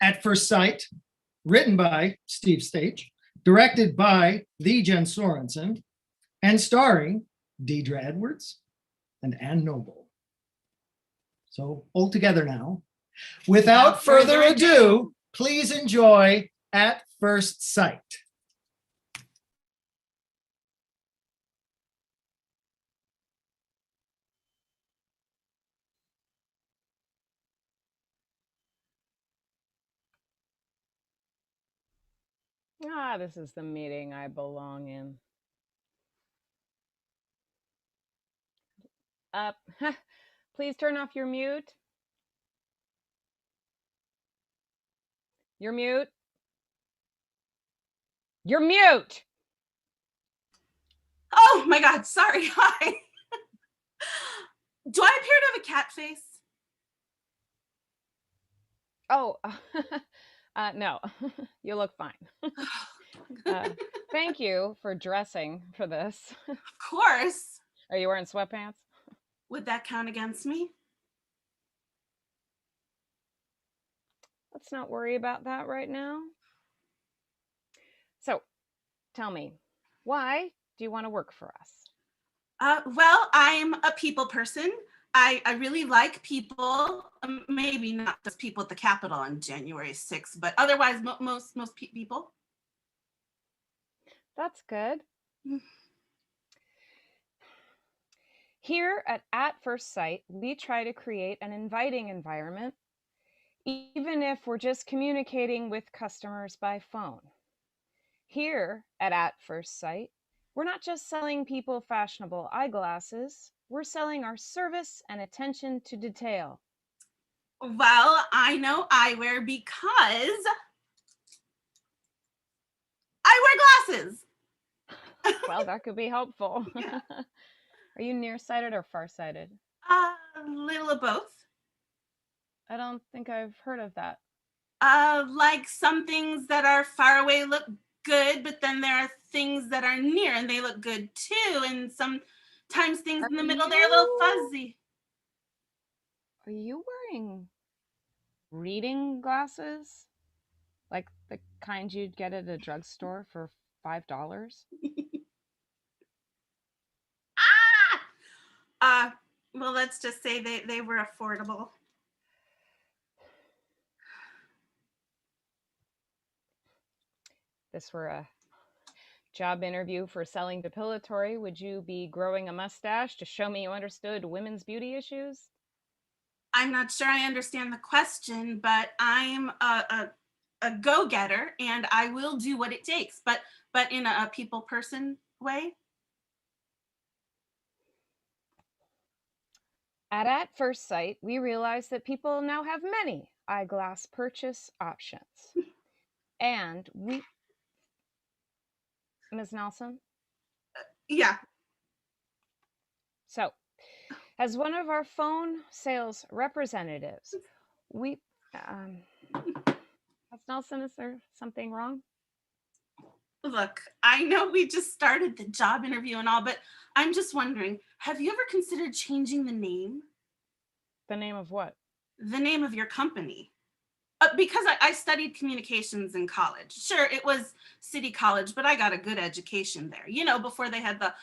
At First Sight, written by Steve Stajich, directed by the Jen Sorenson, and starring Deidra Edwards and Ann Noble. So all together now. Without further ado, please enjoy At First Sight. This is the meeting I belong in. Please turn off your mute. You're mute. You're mute. Oh my God, sorry. Hi. Do I appear to have a cat face? Oh, no, you look fine. Thank you for dressing for this. Of course. Are you wearing sweatpants? Would that count against me? Let's not worry about that right now. So, tell me, why do you want to work for us? Well, I'm a people person. I really like people. Maybe not just people at the Capitol on January 6th, but otherwise most people. That's good. Here at First Sight, we try to create an inviting environment, even if we're just communicating with customers by phone. Here at First Sight, we're not just selling people fashionable eyeglasses, we're selling our service and attention to detail. Well, I know eyewear because I wear glasses. Well, that could be helpful. Yeah. Are you nearsighted or farsighted? A little of both. I don't think I've heard of that. Like some things that are far away look good, but then there are things that are near and they look good too. And sometimes things in the middle, they're a little fuzzy. Are you wearing reading glasses? Like the kind you'd get at a drugstore for $5? Well, let's just say they were affordable. This were a job interview for selling depilatory, would you be growing a mustache to show me you understood women's beauty issues? I'm not sure I understand the question, but I'm a go-getter and I will do what it takes, but in a people person way. At First Sight, we realized that people now have many eyeglass purchase options. And we... Ms. Nelson? Yeah. So, as one of our phone sales representatives, we... that's Nelson, is there something wrong? Look, I know we just started the job interview and all, but I'm just wondering, have you ever considered changing the name? The name of what? The name of your company? Because I studied communications in college. Sure, it was City College, but I got a good education there. You know, before they had the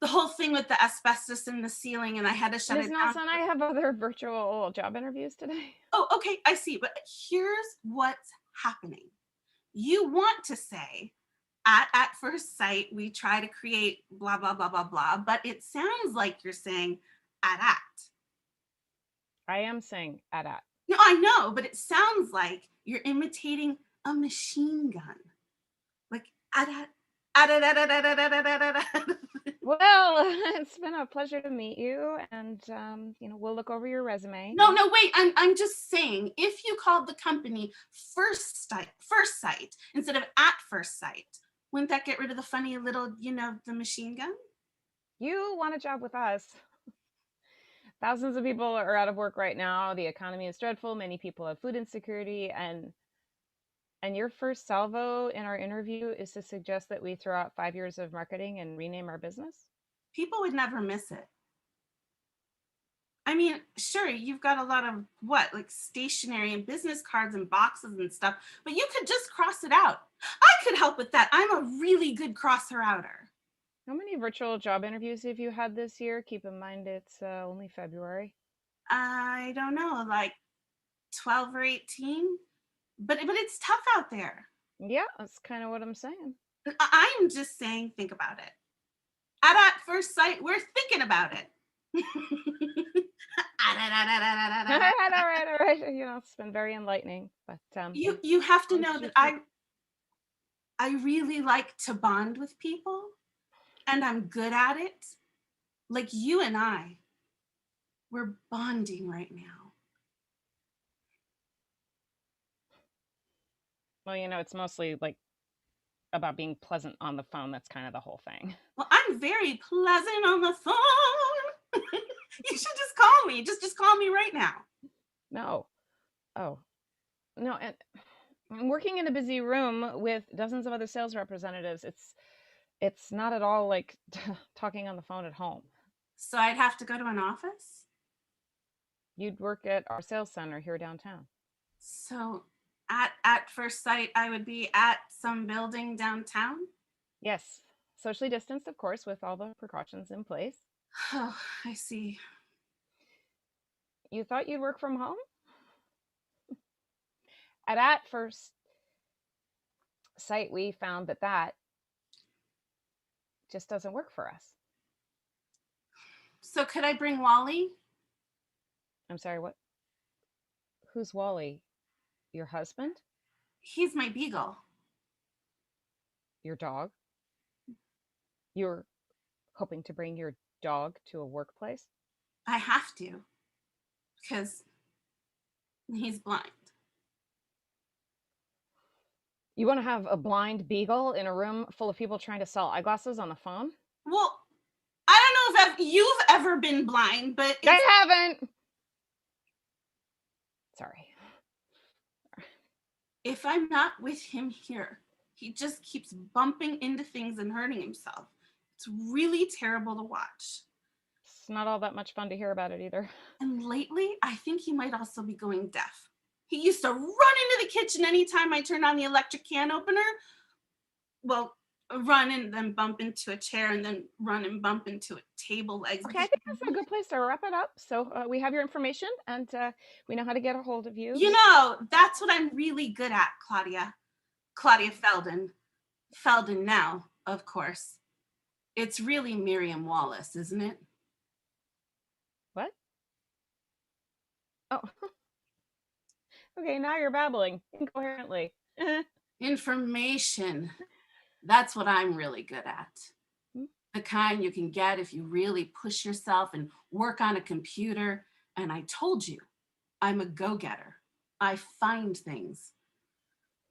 whole thing with the asbestos in the ceiling and I had to shut Ms. it Nelson, down. I have other virtual job interviews today. Oh, okay, I see. But here's what's happening. You want to say, at first sight, we try to create blah, blah, blah, blah, blah, but it sounds like you're saying at. I am saying at. No, I know, but it sounds like you're imitating a machine gun. Like at. Well, it's been a pleasure to meet you, and we'll look over your resume. No, wait. I'm just saying, if you called the company first sight instead of at first sight, wouldn't that get rid of the funny little, the machine gun? You want a job with us. Thousands of people are out of work right now. The economy is dreadful. Many people have food insecurity, and your first salvo in our interview is to suggest that we throw out 5 years of marketing and rename our business? People would never miss it. I mean, sure, you've got a lot of like stationery and business cards and boxes and stuff, but you could just cross it out. I could help with that. I'm a really good crosser outer. How many virtual job interviews have you had this year? Keep in mind it's only February. I don't know, like 12 or 18. But it's tough out there. Yeah, that's kind of what I'm saying. I'm just saying, think about it. At first sight, we're thinking about it. All right. It's been very enlightening. But you have to know that I really like to bond with people, and I'm good at it. Like you and I, we're bonding right now. Well, it's mostly like about being pleasant on the phone. That's kind of the whole thing. Well, I'm very pleasant on the phone. You should just call me. Just call me right now. No. Oh, no. And I'm working in a busy room with dozens of other sales representatives. It's not at all like talking on the phone at home. So I'd have to go to an office? You'd work at our sales center here downtown. So at first sight, I would be at some building downtown? Yes. Socially distanced, of course, with all the precautions in place. Oh, I see. You thought you'd work from home? At first sight, we found that just doesn't work for us. So could I bring Wally? I'm sorry, what? Who's Wally? Your husband? He's my beagle. Your dog? You're hoping to bring your dog to a workplace? I have to, because he's blind. You want to have a blind beagle in a room full of people trying to sell eyeglasses on the phone? Well, I don't know if you've ever been blind, but I haven't. Sorry. If I'm not with him here, he just keeps bumping into things and hurting himself. It's really terrible to watch. It's not all that much fun to hear about it either. And lately, I think he might also be going deaf. He used to run into the kitchen anytime I turned on the electric can opener. Well, run and then bump into a chair and then run and bump into a table legs. Okay, I think that's a good place to wrap it up. So we have your information and we know how to get a hold of you. That's what I'm really good at, Claudia. Claudia Felden. Felden now, of course. It's really Miriam Wallace, isn't it? What? Oh. Okay, now you're babbling incoherently. Information. That's what I'm really good at. The kind you can get if you really push yourself and work on a computer. And I told you, I'm a go-getter. I find things.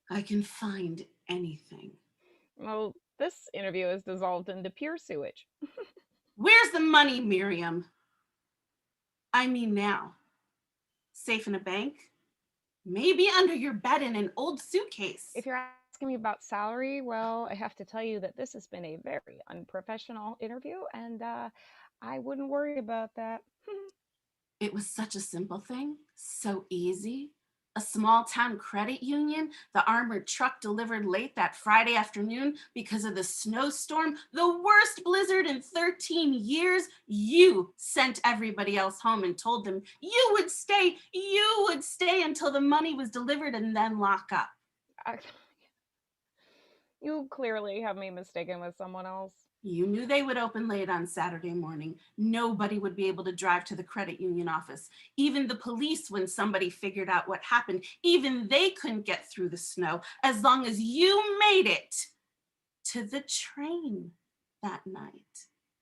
I can find anything. Well, this interview is dissolved into pure sewage. Where's the money, Miriam? I mean now. Safe in a bank? Maybe under your bed in an old suitcase. If you're asking me about salary, well, I have to tell you that this has been a very unprofessional interview, and I wouldn't worry about that. It was such a simple thing, so easy. A small town credit union, the armored truck delivered late that Friday afternoon because of the snowstorm, the worst blizzard in 13 years. You sent everybody else home and told them you would stay until the money was delivered and then lock up. You clearly have me mistaken with someone else. You knew they would open late on Saturday morning. Nobody would be able to drive to the credit union office. Even the police, when somebody figured out what happened, even they couldn't get through the snow as long as you made it to the train that night.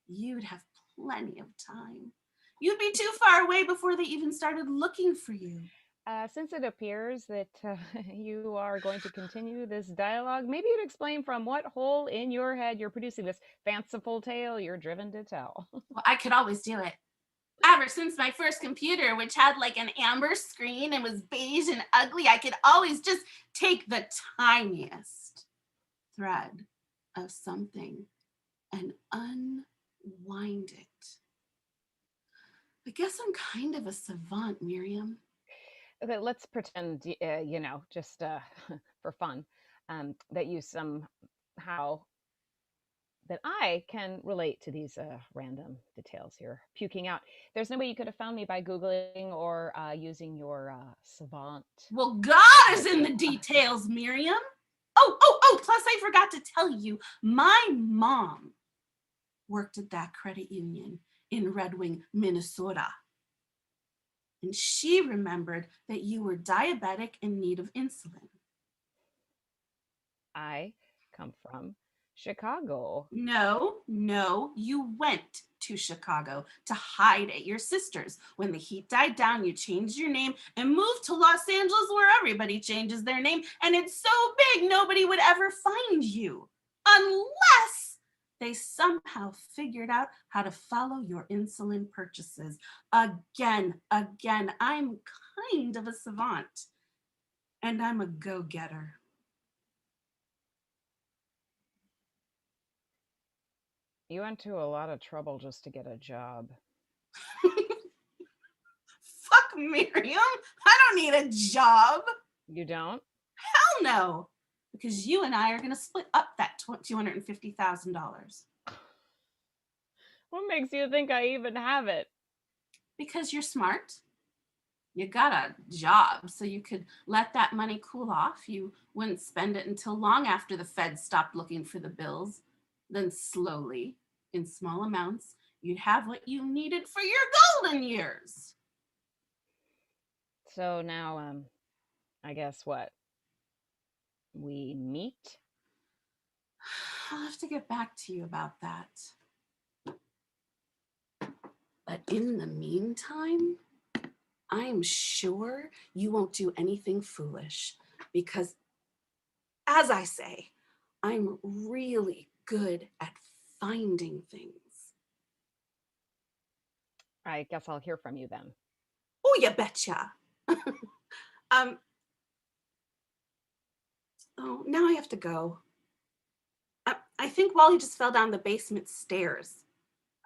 You'd have plenty of time. You'd be too far away before they even started looking for you. Since it appears that you are going to continue this dialogue, maybe you'd explain from what hole in your head you're producing this fanciful tale you're driven to tell. Well, I could always do it. Ever since my first computer, which had like an amber screen and was beige and ugly, I could always just take the tiniest thread of something and unwind it. I guess I'm kind of a savant, Miriam. Okay, let's pretend, just for fun, that you somehow, that I can relate to these random details here, puking out. There's no way you could have found me by Googling or using your savant. Well, God is in the details, Miriam. Oh, plus I forgot to tell you, my mom worked at that credit union in Red Wing, Minnesota. And she remembered that you were diabetic in need of insulin. I come from Chicago. No, you went to Chicago to hide at your sister's. When the heat died down, you changed your name and moved to Los Angeles, where everybody changes their name. And it's so big, nobody would ever find you unless they somehow figured out how to follow your insulin purchases. Again, I'm kind of a savant, and I'm a go-getter. You went to a lot of trouble just to get a job. Fuck, Miriam. I don't need a job. You don't? Hell no. Because you and I are going to split up that $250,000. What makes you think I even have it? Because you're smart. You got a job, so you could let that money cool off. You wouldn't spend it until long after the Fed stopped looking for the bills. Then slowly, in small amounts, you'd have what you needed for your golden years. So now, I guess what? We meet? I'll have to get back to you about that. But in the meantime, I'm sure you won't do anything foolish because, as I say, I'm really good at finding things. I guess I'll hear from you then. Oh, you betcha. Oh, now I have to go. I think Wally just fell down the basement stairs.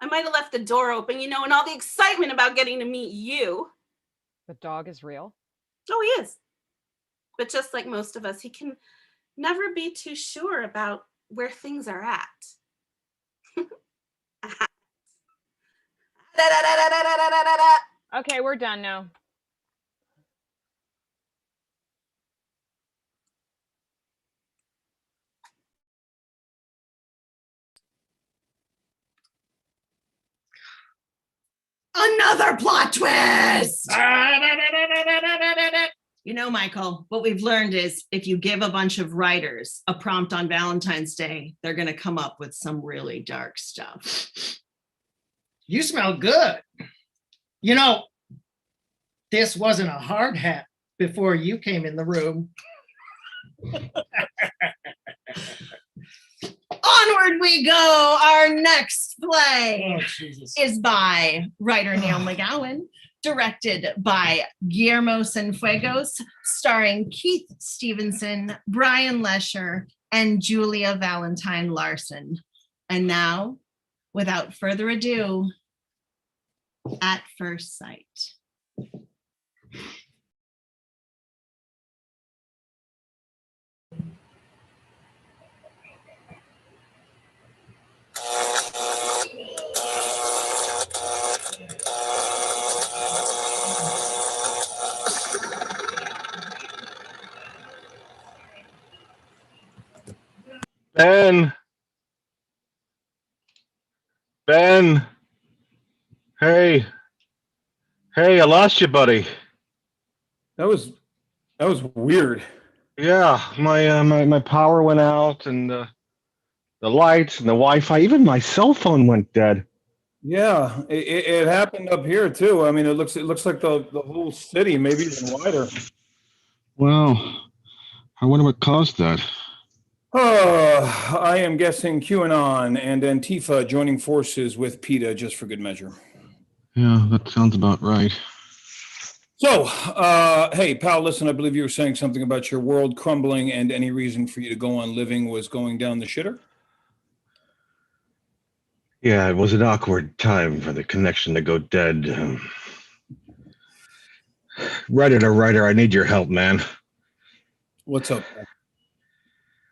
I might have left the door open, and all the excitement about getting to meet you. The dog is real? Oh, he is. But just like most of us, he can never be too sure about where things are at. Okay, we're done now. Another plot twist. Michael, what we've learned is if you give a bunch of writers a prompt on Valentine's Day, they're going to come up with some really dark stuff. You smell good. This wasn't a hard hat before you came in the room. Onward we go. Our next play Oh, Jesus. is by writer Neil McGowan directed by Guillermo Cienfuegos, starring Keith Stevenson, Brian Letscher, and Julia Valentine Larson. And now, without further ado, At First Sight. Ben. Ben. Hey. Hey, I lost you, buddy. That was weird. Yeah, my power went out, and the lights and the Wi-Fi, even my cell phone went dead. Yeah, it happened up here too. I mean, it looks like the whole city, maybe even wider. Well, I wonder what caused that. Oh, I am guessing QAnon and Antifa joining forces with PETA just for good measure. Yeah, that sounds about right. So, hey, pal, listen, I believe you were saying something about your world crumbling and any reason for you to go on living was going down the shitter? Yeah, it was an awkward time for the connection to go dead. Writer to writer, I need your help, man. What's up?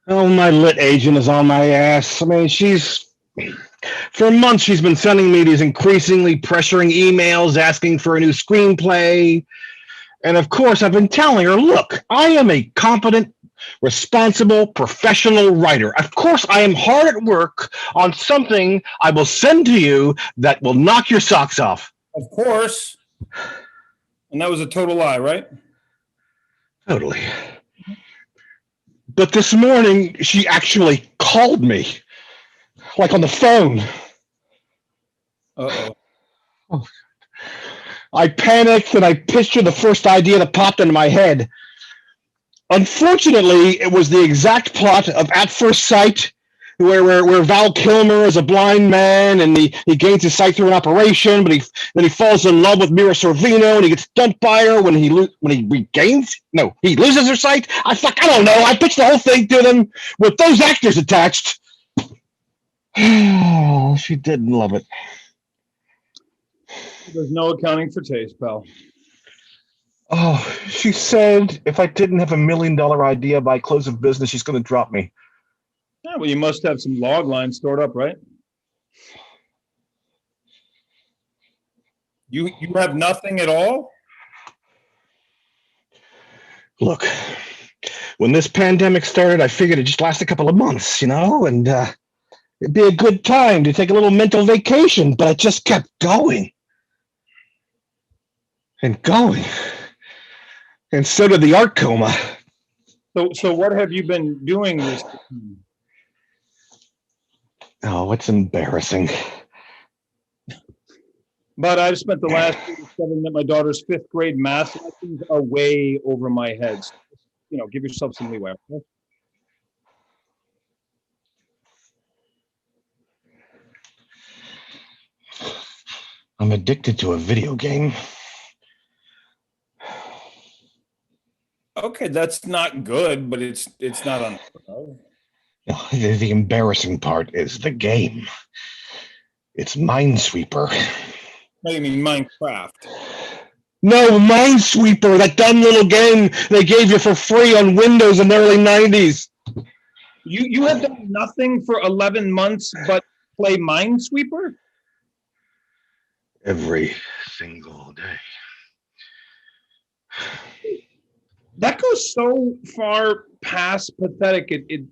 Oh, my lit agent is on my ass. I mean, for months, she's been sending me these increasingly pressuring emails asking for a new screenplay. And of course, I've been telling her, look, I am a competent, responsible, professional writer. Of course, I am hard at work on something I will send to you that will knock your socks off. Of course. And that was a total lie, right? Totally. But this morning, she actually called me, like on the phone. Uh-oh. Oh. I panicked and I pitched her the first idea that popped into my head. Unfortunately, it was the exact plot of At First Sight, where Val Kilmer is a blind man and he gains his sight through an operation, but then he falls in love with Mira Sorvino and he gets dumped by her when he loses her sight. I don't know. I pitched the whole thing to them with those actors attached. She didn't love it. There's no accounting for taste, pal. Oh, she said if I didn't have $1 million idea by close of business, she's going to drop me. Yeah, well, you must have some log lines stored up, right? You have nothing at all? Look, when this pandemic started, I figured it'd just last a couple of months, and it'd be a good time to take a little mental vacation, but it just kept going. And going. And so did the art coma. So what have you been doing this time? Oh, it's embarrassing. But I've spent the last year discovering that my daughter's 5th grade math lessons are way over my head. So, give yourself some leeway. Okay? I'm addicted to a video game. Okay, that's not good, but it's not unheard of. No, the embarrassing part is the game. It's Minesweeper. No, you mean Minecraft? No, Minesweeper, that dumb little game they gave you for free on Windows in the early 90s. You have done nothing for 11 months but play Minesweeper? Every single day. That goes so far past pathetic, it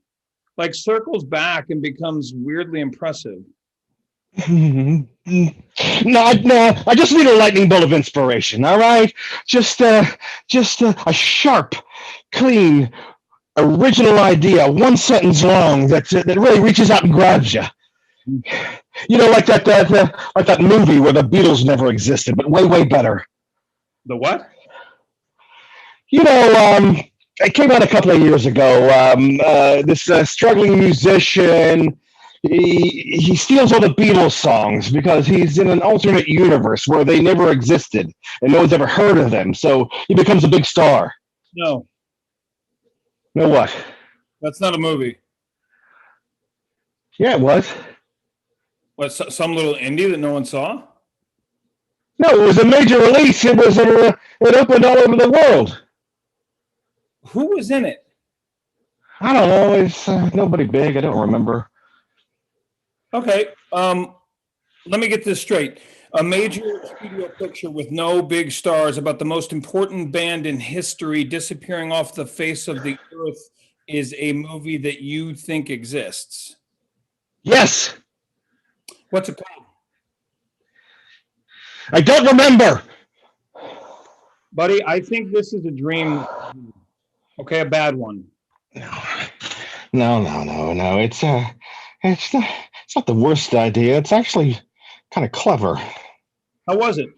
like circles back and becomes weirdly impressive. No, I just need a lightning bolt of inspiration, all right? Just a sharp, clean, original idea, one sentence long that really reaches out and grabs you. Like that movie where the Beatles never existed, but way better. The what? It came out a couple of years ago. This struggling musician, he steals all the Beatles songs because he's in an alternate universe where they never existed and no one's ever heard of them. So he becomes a big star. No, No what? that's not a movie. Yeah, it was. What, some little indie that no one saw? No, it was a major release. It opened all over the world. Who was in it? I don't know. It's nobody big. I don't remember. Okay, let me get this straight. A major studio picture with no big stars about the most important band in history disappearing off the face of the earth is a movie that you think exists. Yes. What's it called? I don't remember. Buddy, I think this is a dream. Okay, a bad one. No. It's not the worst idea. It's actually kind of clever. How was it?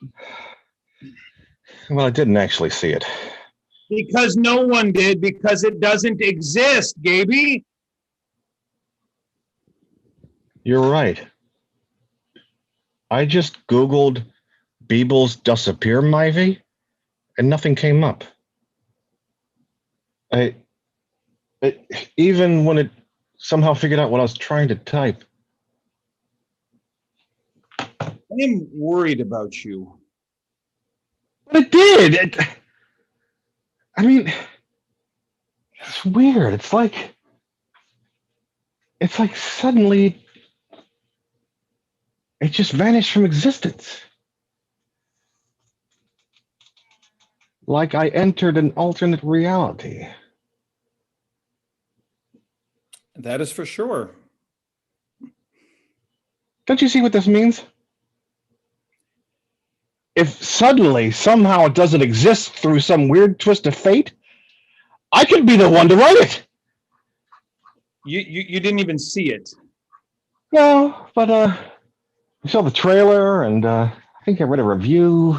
Well, I didn't actually see it. Because no one did, because it doesn't exist, Gaby. You're right. I just Googled Beebles disappear movie, and nothing came up. Even when it somehow figured out what I was trying to type. I am worried about you. But it did. I mean, it's weird. It's like suddenly it just vanished from existence. Like I entered an alternate reality. That is for sure. Don't you see what this means? If suddenly, somehow it doesn't exist through some weird twist of fate, I could be the one to write it. You didn't even see it. No, but I saw the trailer and I think I read a review.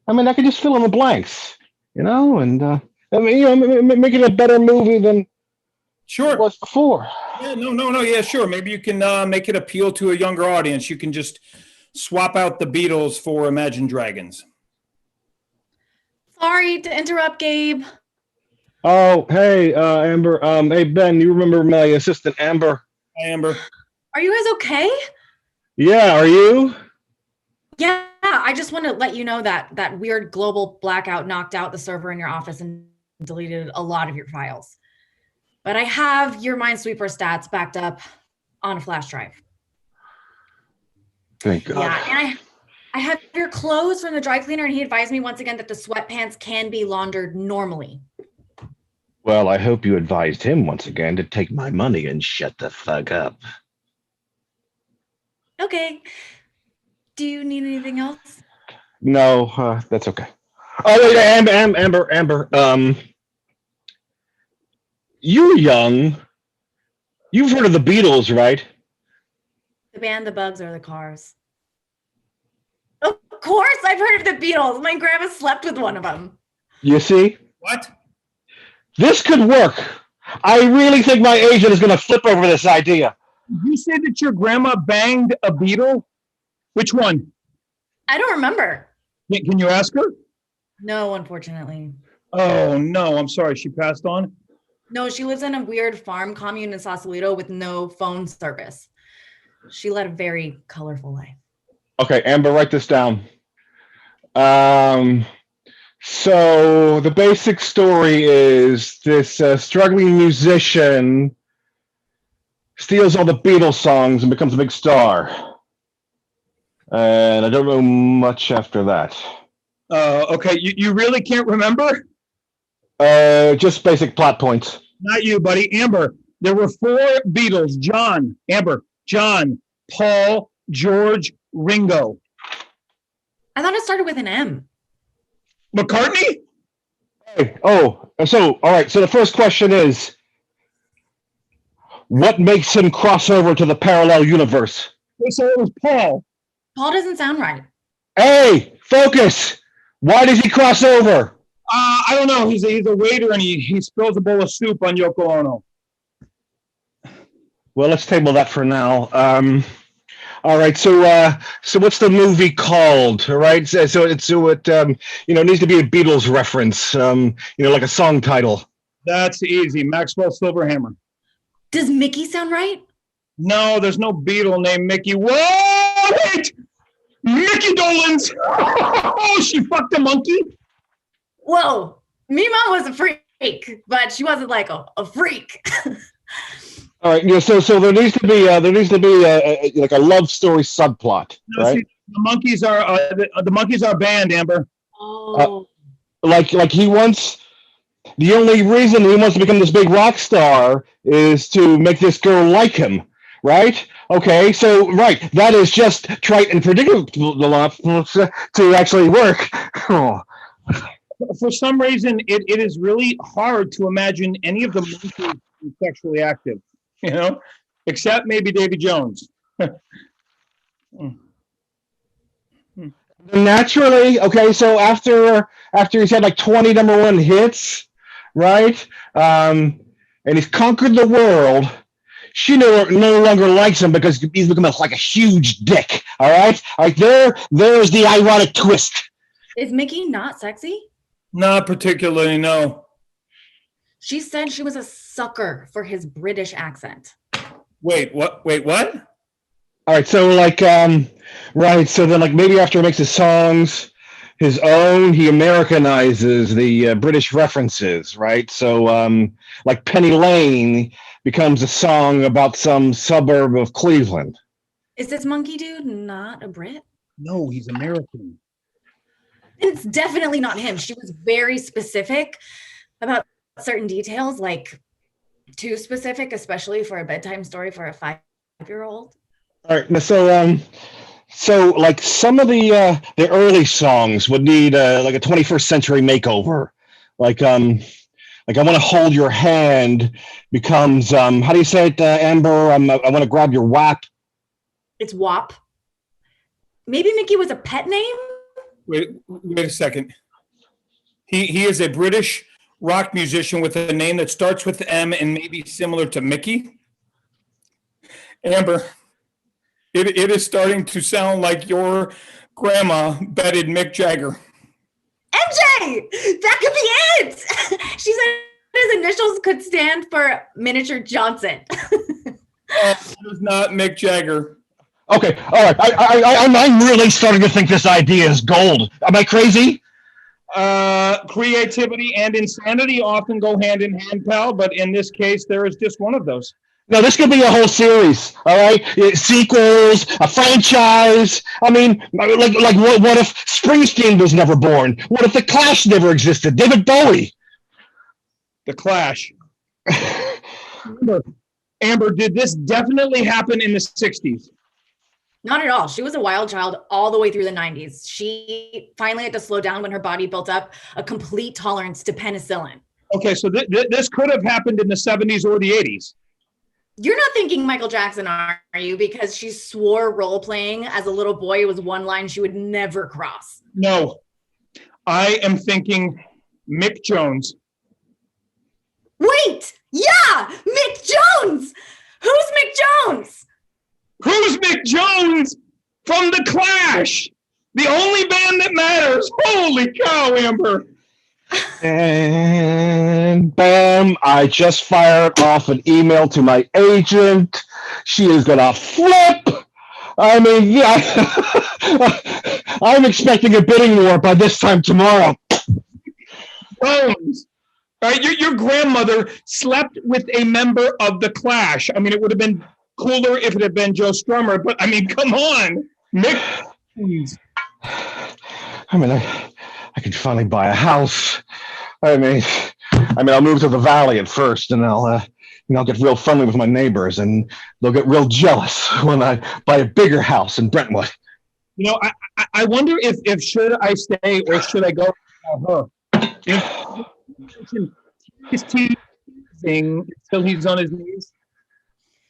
I mean, I could just fill in the blanks, and make it a better movie than Sure. it was before. Yeah, no. Yeah, sure. Maybe you can make it appeal to a younger audience. You can just swap out the Beatles for Imagine Dragons. Sorry to interrupt, Gabe. Oh, hey, Amber. Hey, Ben, you remember my assistant, Amber? Hi, Amber. Are you guys okay? Yeah, are you? Yeah, I just want to let you know that that weird global blackout knocked out the server in your office and deleted a lot of your files. But I have your Minesweeper stats backed up on a flash drive. Thank God. Yeah, and I have your clothes from the dry cleaner, and he advised me once again that the sweatpants can be laundered normally. Well, I hope you advised him once again to take my money and shut the fuck up. Okay. Do you need anything else? No, that's okay. Oh, wait, Amber. You're young. You've heard of the Beatles, right? The band, the Bugs, or the Cars? Of course, I've heard of the Beatles. My grandma slept with one of them. You see? What? This could work. I really think my agent is going to flip over this idea. You say that your grandma banged a Beatle? Which one? I don't remember. Can you ask her? No, unfortunately. Oh, no. I'm sorry. She passed on? No, she lives in a weird farm commune in Sausalito with no phone service. She led a very colorful life. Okay, Amber, write this down. So the basic story is this struggling musician steals all the Beatles songs and becomes a big star. And I don't know much after that. Okay. You really can't remember? Just basic plot points. Not you, buddy. Amber, there were 4 Beatles. John, Paul, George, Ringo. I thought it started with an M. McCartney? Hey, all right. So the first question is, what makes him cross over to the parallel universe? So it was Paul. Paul doesn't sound right. Hey, focus. Why does he cross over? I don't know. He's a waiter and he spills a bowl of soup on Yoko Ono. Well, let's table that for now. All right. So what's the movie called? All right. It needs to be a Beatles reference. Like a song title. That's easy. Maxwell Silverhammer. Does Mickey sound right? No, there's no Beatle named Mickey. Whoa, wait! Mickey Dolenz! Oh, she fucked a monkey? Whoa, Mima was a freak, but she wasn't like a freak. All right. Yeah. So there needs to be like a love story subplot, No, right? see, the monkeys are a band, Amber. Oh. Like he wants. The only reason he wants to become this big rock star is to make this girl like him, right? Okay, so that is just trite and predictable to actually work. Oh. For some reason, it is really hard to imagine any of the monkeys being sexually active, except maybe Davy Jones. Naturally, okay. So after he's had like 20 number one hits, right? And he's conquered the world. She no longer likes him because he's become like a huge dick. All right. There's the ironic twist. Is Mickey not sexy? Not particularly, no. She said she was a sucker for his British accent. Wait, what? All right. So so then maybe after he makes his songs his own, he Americanizes the British references, right? So like Penny Lane becomes a song about some suburb of Cleveland. Is this monkey dude not a Brit? No, he's American. It's definitely not him. She was very specific about certain details, like too specific, especially for a bedtime story for a 5-year-old. All right. So like some of the early songs would need like a 21st century makeover. Like I Want to Hold Your Hand becomes how do you say it, Amber? I want to grab your wap. It's WAP. Maybe Mickey was a pet name? Wait a second. He is a British rock musician with a name that starts with M and maybe similar to Mickey. Amber, it is starting to sound like your grandma betted Mick Jagger. MJ! That could be it! She said his initials could stand for Miniature Johnson. It is not Mick Jagger. Okay, all right. I'm really starting to think this idea is gold. Am I crazy? Creativity and insanity often go hand in hand, pal, but in this case, there is just one of those. No, this could be a whole series, all right? Sequels, a franchise. I mean, like what if Springsteen was never born? What if The Clash never existed? David Bowie. The Clash. Amber, did this definitely happen in the 60s? Not at all. She was a wild child all the way through the 90s. She finally had to slow down when her body built up a complete tolerance to penicillin. Okay, so this could have happened in the 70s or the 80s. You're not thinking Michael Jackson, are you? Because she swore role-playing as a little boy was one line she would never cross. No, I am thinking Mick Jones. Wait! Yeah! Mick Jones! Who's Mick Jones? Who's Mick Jones from The Clash? The only band that matters. Holy cow, Amber. And bam, I just fired off an email to my agent. She is gonna flip. I mean, yeah, I'm expecting a bidding war by this time tomorrow. Jones. Right, your grandmother slept with a member of The Clash. I mean, it would have been cooler if it had been Joe Strummer, but I mean, come on, Mick. I mean, I could finally buy a house. I mean, I'll move to the valley at first, and I'll get real friendly with my neighbors, and they'll get real jealous when I buy a bigger house in Brentwood. You know, I wonder if should I stay or should I go without her? He's teasing until he's on his knees.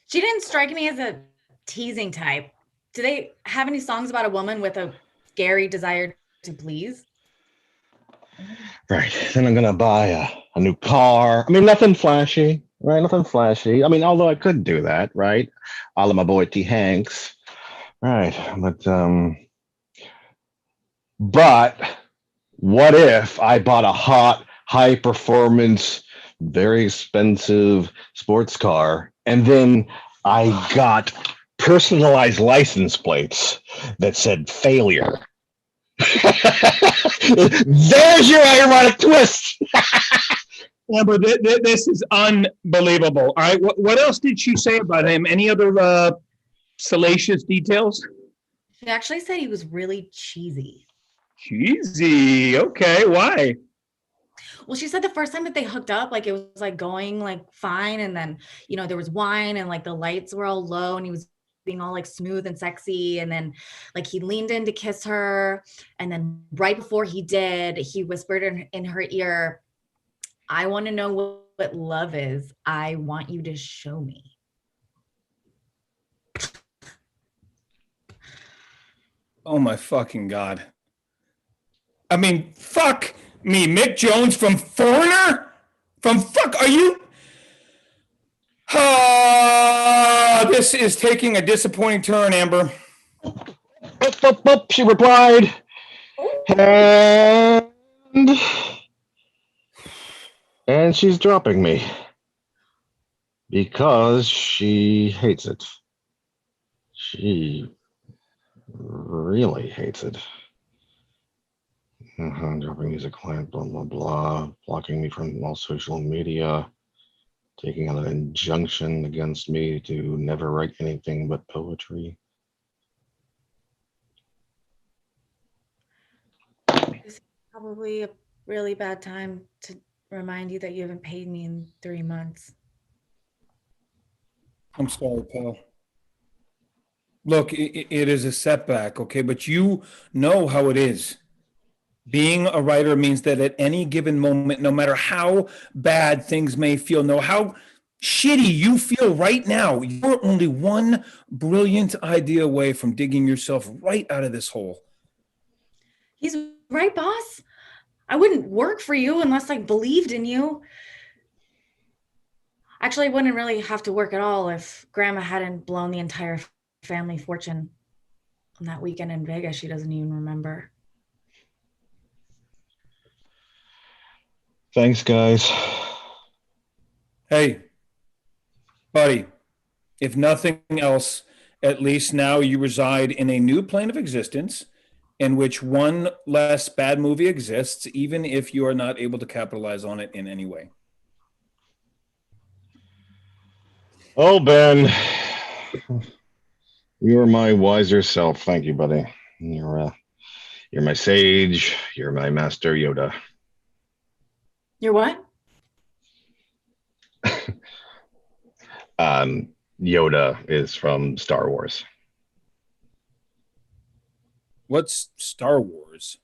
She didn't strike me as a teasing type. Do they have any songs about a woman with a scary desire to please? Right. Then I'm going to buy a new car. I mean, nothing flashy, right? Nothing flashy. I mean, although I could do that, right? A la my boy T. Hanks, right? But what if I bought a hot, high performance, very expensive sports car, and then I got personalized license plates that said failure? There's your ironic twist. Yeah, but this is unbelievable. All right, what else did she say about him? Any other salacious details? She actually said he was really cheesy. Cheesy. Okay, why? Well, she said the first time that they hooked up, like it was like going like fine, and then there was wine and like the lights were all low, and he was being all like smooth and sexy, and then like he leaned in to kiss her, and then right before he did, he whispered in her ear, "I want to know what love is. I want you to show me." Oh my fucking God. I mean, fuck me, Mick Jones from Foreigner? Are you? This is taking a disappointing turn, Amber. She replied, and she's dropping me because she hates it. She really hates it. Dropping me as a client, blah, blah, blah, blocking me from all social media, taking on an injunction against me to never write anything but poetry. This is probably a really bad time to remind you that you haven't paid me in 3 months. I'm sorry, pal. Look, it is a setback, okay? But you know how it is. Being a writer means that at any given moment, no matter how bad things may feel, no how shitty you feel right now, you're only one brilliant idea away from digging yourself right out of this hole. He's right, boss. I wouldn't work for you unless I believed in you. Actually, I wouldn't really have to work at all if Grandma hadn't blown the entire family fortune on that weekend in Vegas she doesn't even remember. Thanks, guys. Hey, buddy, if nothing else, at least now you reside in a new plane of existence in which one less bad movie exists, even if you are not able to capitalize on it in any way. Oh, Ben, you're my wiser self. Thank you, buddy. You're my sage. You're my master Yoda. You're what? Yoda is from Star Wars. What's Star Wars?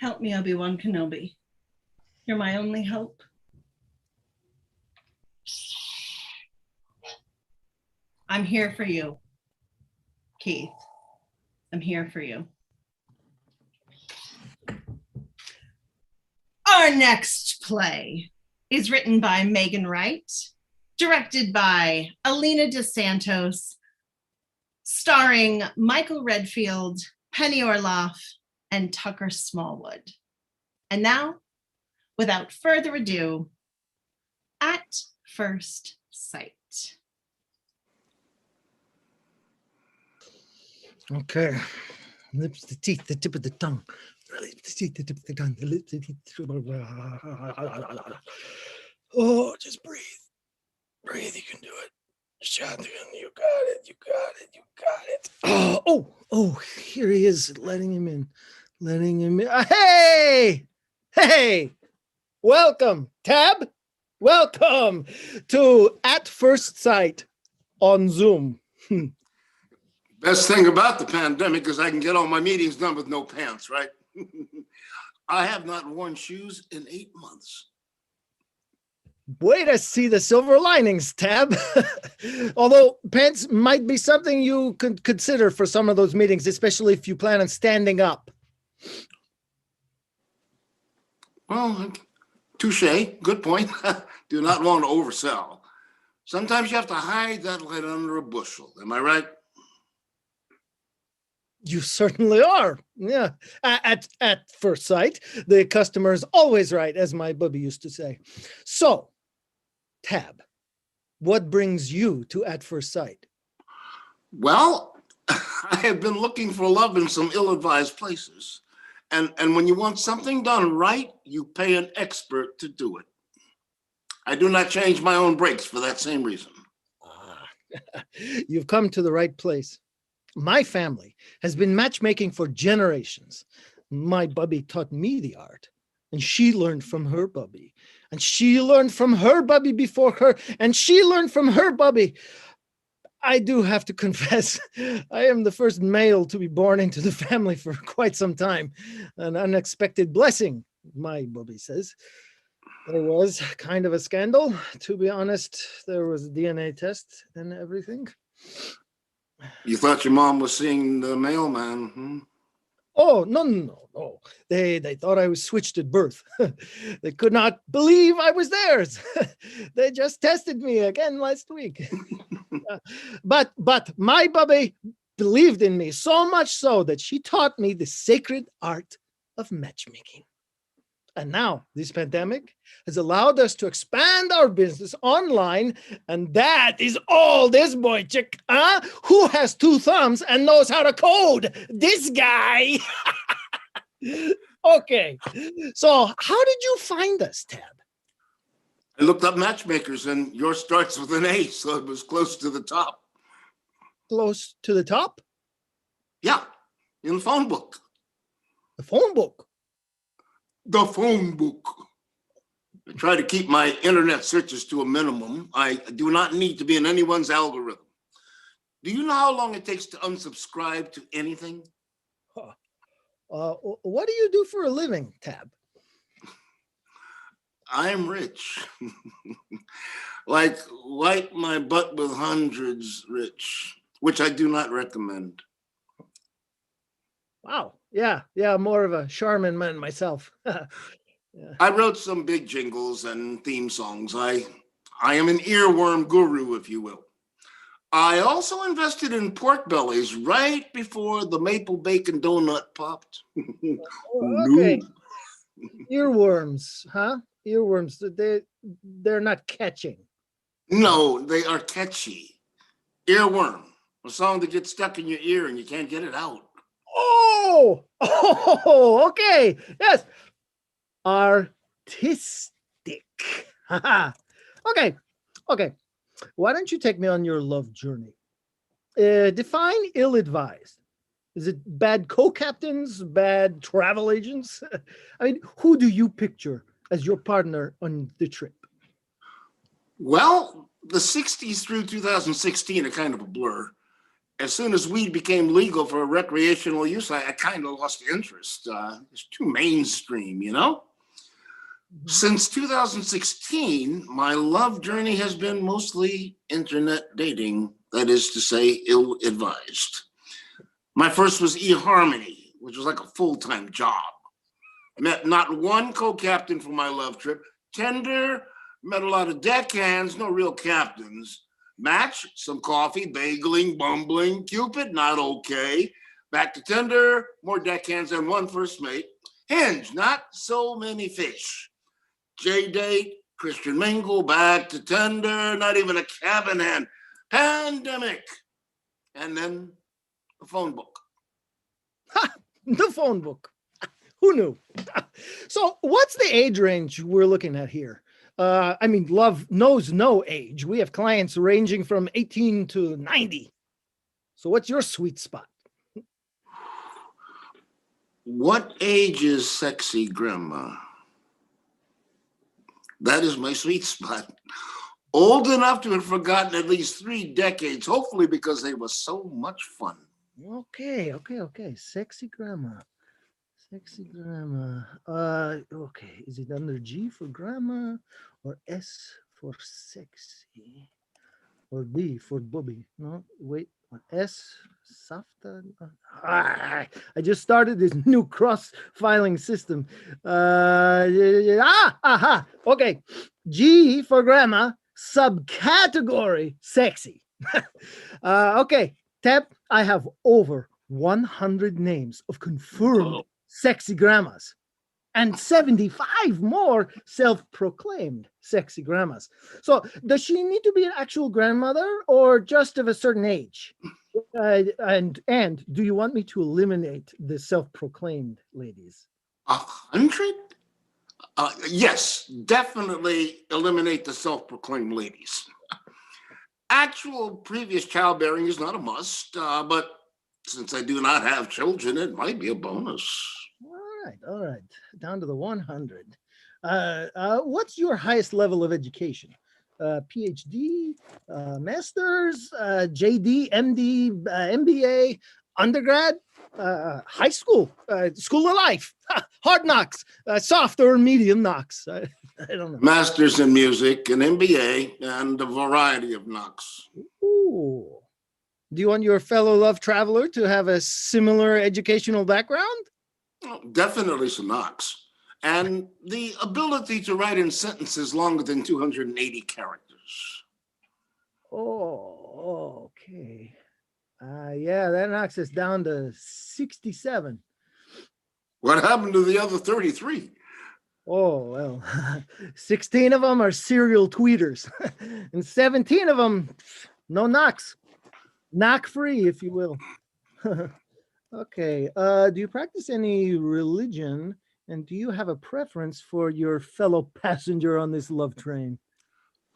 Help me, Obi-Wan Kenobi. You're my only hope. I'm here for you, Keith. I'm here for you. Our next play is written by Megan Wright, directed by Elina de Santos, starring Michael Redfield, Penny Orloff, and Tucker Smallwood. And now, without further ado, At First Sight. Okay. Lips, the teeth, the tip of the tongue. Lips, the teeth, the tip of the tongue. The lips, the teeth. Oh, just breathe. Breathe, you can do it. Shad, you got it. You got it. You got it. Oh, here he is, letting him in. Letting him in. Hey! Welcome, Tab. Welcome to At First Sight on Zoom. Best thing about the pandemic is I can get all my meetings done with no pants, right? I have not worn shoes in 8 months. Way to see the silver linings, Tab. Although pants might be something you could consider for some of those meetings, especially if you plan on standing up. Well, touche, good point. Do not want to oversell. Sometimes you have to hide that light under a bushel. Am I right? You certainly are. Yeah. At first sight, the customer is always right, as my bubby used to say. So, Tab, what brings you to At First Sight? Well, I have been looking for love in some ill-advised places. And when you want something done right, you pay an expert to do it. I do not change my own brakes for that same reason. You've come to the right place. My family has been matchmaking for generations. My bubby taught me the art, and she learned from her bubby, and she learned from her bubby before her, and she learned from her bubby. I do have to confess, I am the first male to be born into the family for quite some time. An unexpected blessing, my bubby says. There was kind of a scandal. To be honest, there was a DNA test and everything. You thought your mom was seeing the mailman, hmm? Oh, no. They thought I was switched at birth. They could not believe I was theirs. They just tested me again last week. But my bubby believed in me so much so that she taught me the sacred art of matchmaking. And now this pandemic has allowed us to expand our business online. And that is all this boy chick, huh? Who has 2 thumbs and knows how to code? This guy. Okay. So how did you find us, Tab? I looked up matchmakers and yours starts with an A, so it was close to the top. Close to the top? Yeah, in the phone book. The phone book? The phone book. I try to keep my internet searches to a minimum. I do not need to be in anyone's algorithm. Do you know how long it takes to unsubscribe to anything? What do you do for a living, Tab? I'm rich. Like, wipe my butt with hundreds rich, which I do not recommend. Wow. Yeah, more of a Charmin man myself. Yeah. I wrote some big jingles and theme songs. I am an earworm guru, if you will. I also invested in pork bellies right before the maple bacon donut popped. Okay. Earworms, huh? Earworms, they're not catching. No, they are catchy. Earworm, a song that gets stuck in your ear and you can't get it out. Oh, okay. Yes. Artistic. Okay. Why don't you take me on your love journey? Define ill-advised. Is it bad co-captains, bad travel agents? I mean, who do you picture as your partner on the trip? Well, the 60s through 2016 are kind of a blur. As soon as weed became legal for recreational use, I kind of lost interest. It's too mainstream, you know? Since 2016, my love journey has been mostly internet dating, that is to say, ill-advised. My first was eHarmony, which was like a full-time job. I met not one co-captain for my love trip. Tinder, met a lot of deckhands, no real captains. Match, some coffee, bageling, bumbling. Cupid, not okay. Back to Tinder, more deckhands and one first mate. Hinge, not so many fish. J-date, Christian mingle, back to Tinder, not even a cabin hand. Pandemic. And then the phone book. The phone book. Who knew? So what's the age range we're looking at here? I mean, love knows no age. We have clients ranging from 18 to 90. So what's your sweet spot? What age is sexy grandma? That is my sweet spot. Old enough to have forgotten at least 3 decades, hopefully because they were so much fun. Okay. Sexy grandma. Sexy grandma. Okay. Is it under G for grandma or S for sexy? Or B for Bobby? No, wait. S, Safta. I just started this new cross-filing system. Aha. Okay. G for grandma, subcategory sexy. Okay. Tep, I have over 100 names of confirmed sexy grandmas and 75 more self-proclaimed sexy grandmas. So does she need to be an actual grandmother or just of a certain age? And do you want me to eliminate the self-proclaimed ladies? 100? Yes, definitely eliminate the self-proclaimed ladies. Actual previous childbearing is not a must, but since I do not have children, it might be a bonus. All right. Down to the 100. What's your highest level of education? PhD, master's, JD, MD, MBA, undergrad, high school, school of life, hard knocks, soft or medium knocks. I don't know. Masters in music, an MBA, and a variety of knocks. Ooh. Do you want your fellow love traveler to have a similar educational background? Oh, definitely some knocks. And the ability to write in sentences longer than 280 characters. Oh, okay. Yeah, that knocks us down to 67. What happened to the other 33? Oh, well, 16 of them are serial tweeters, and 17 of them, no knocks. Knock free, if you will. Okay. Do you practice any religion, and do you have a preference for your fellow passenger on this love train?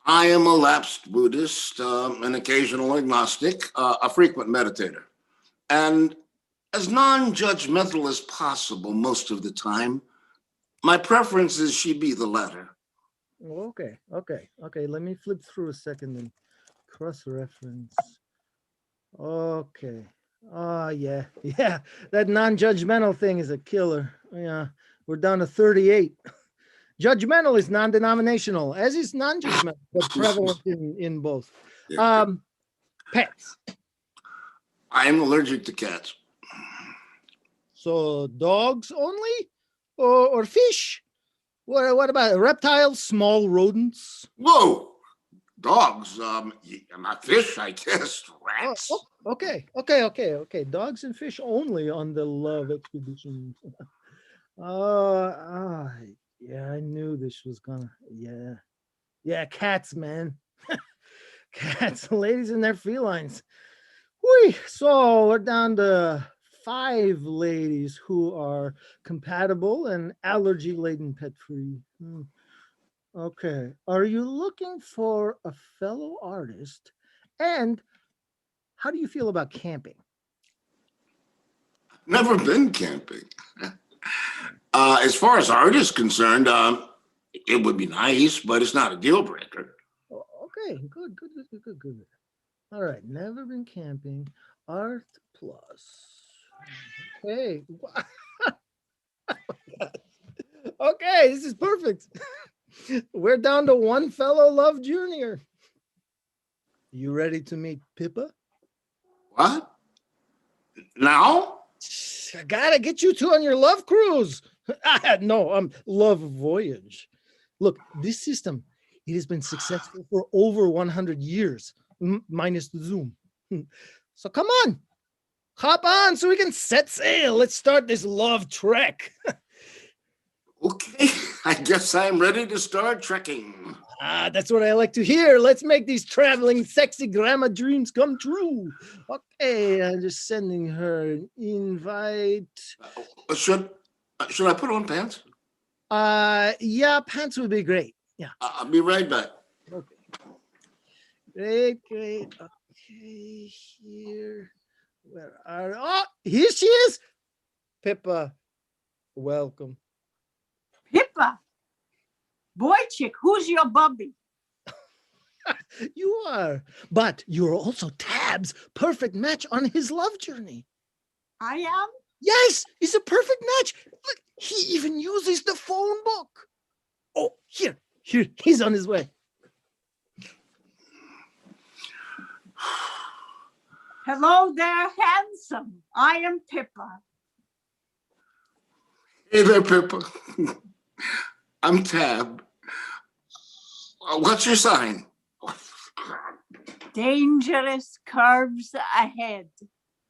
I am a lapsed Buddhist, an occasional agnostic, a frequent meditator, and as non-judgmental as possible most of the time. My preference is she be the latter. Okay. Let me flip through a second and cross-reference. Okay. Oh, yeah. That non-judgmental thing is a killer. Yeah, we're down to 38. Judgmental is non-denominational, as is non-judgmental, but prevalent in both. Pets. I am allergic to cats. So dogs only, or fish? What about reptiles, small rodents? Whoa, dogs. Not fish, I guess. Rats. Okay. Dogs and fish only on the love expedition. Yeah, I knew this was gonna. Yeah, cats, man. Cats, ladies and their felines. Whee! So we're down to 5 ladies who are compatible and allergy-laden pet-free. Okay. Are you looking for a fellow artist? And how do you feel about camping? Never been camping. As far as art is concerned, it would be nice, but it's not a deal breaker. Okay, good. All right, never been camping. Art plus. Okay. Okay, this is perfect. We're down to 1 fellow love junior. You ready to meet Pippa? What? Now? I gotta get you 2 on your love cruise. No, love voyage. Look, this system, it has been successful for over 100 years, minus the Zoom. So come on, hop on so we can set sail. Let's start this love trek. Okay, I guess I'm ready to start trekking. That's what I like to hear. Let's make these traveling sexy grandma dreams come true. Okay, I'm just sending her an invite. Should I put on pants? Yeah, pants would be great. Yeah. I'll be right back. Okay. Great. Okay, here. Where are? Oh, here she is. Pippa, welcome. Pippa, boy chick, who's your bubby? You are, but you're also Tab's perfect match on his love journey. I am? Yes, he's a perfect match. Look, he even uses the phone book. Oh, here, he's on his way. Hello there, handsome. I am Pippa. Hey there, Pippa. I'm Tab. What's your sign? Dangerous curves ahead.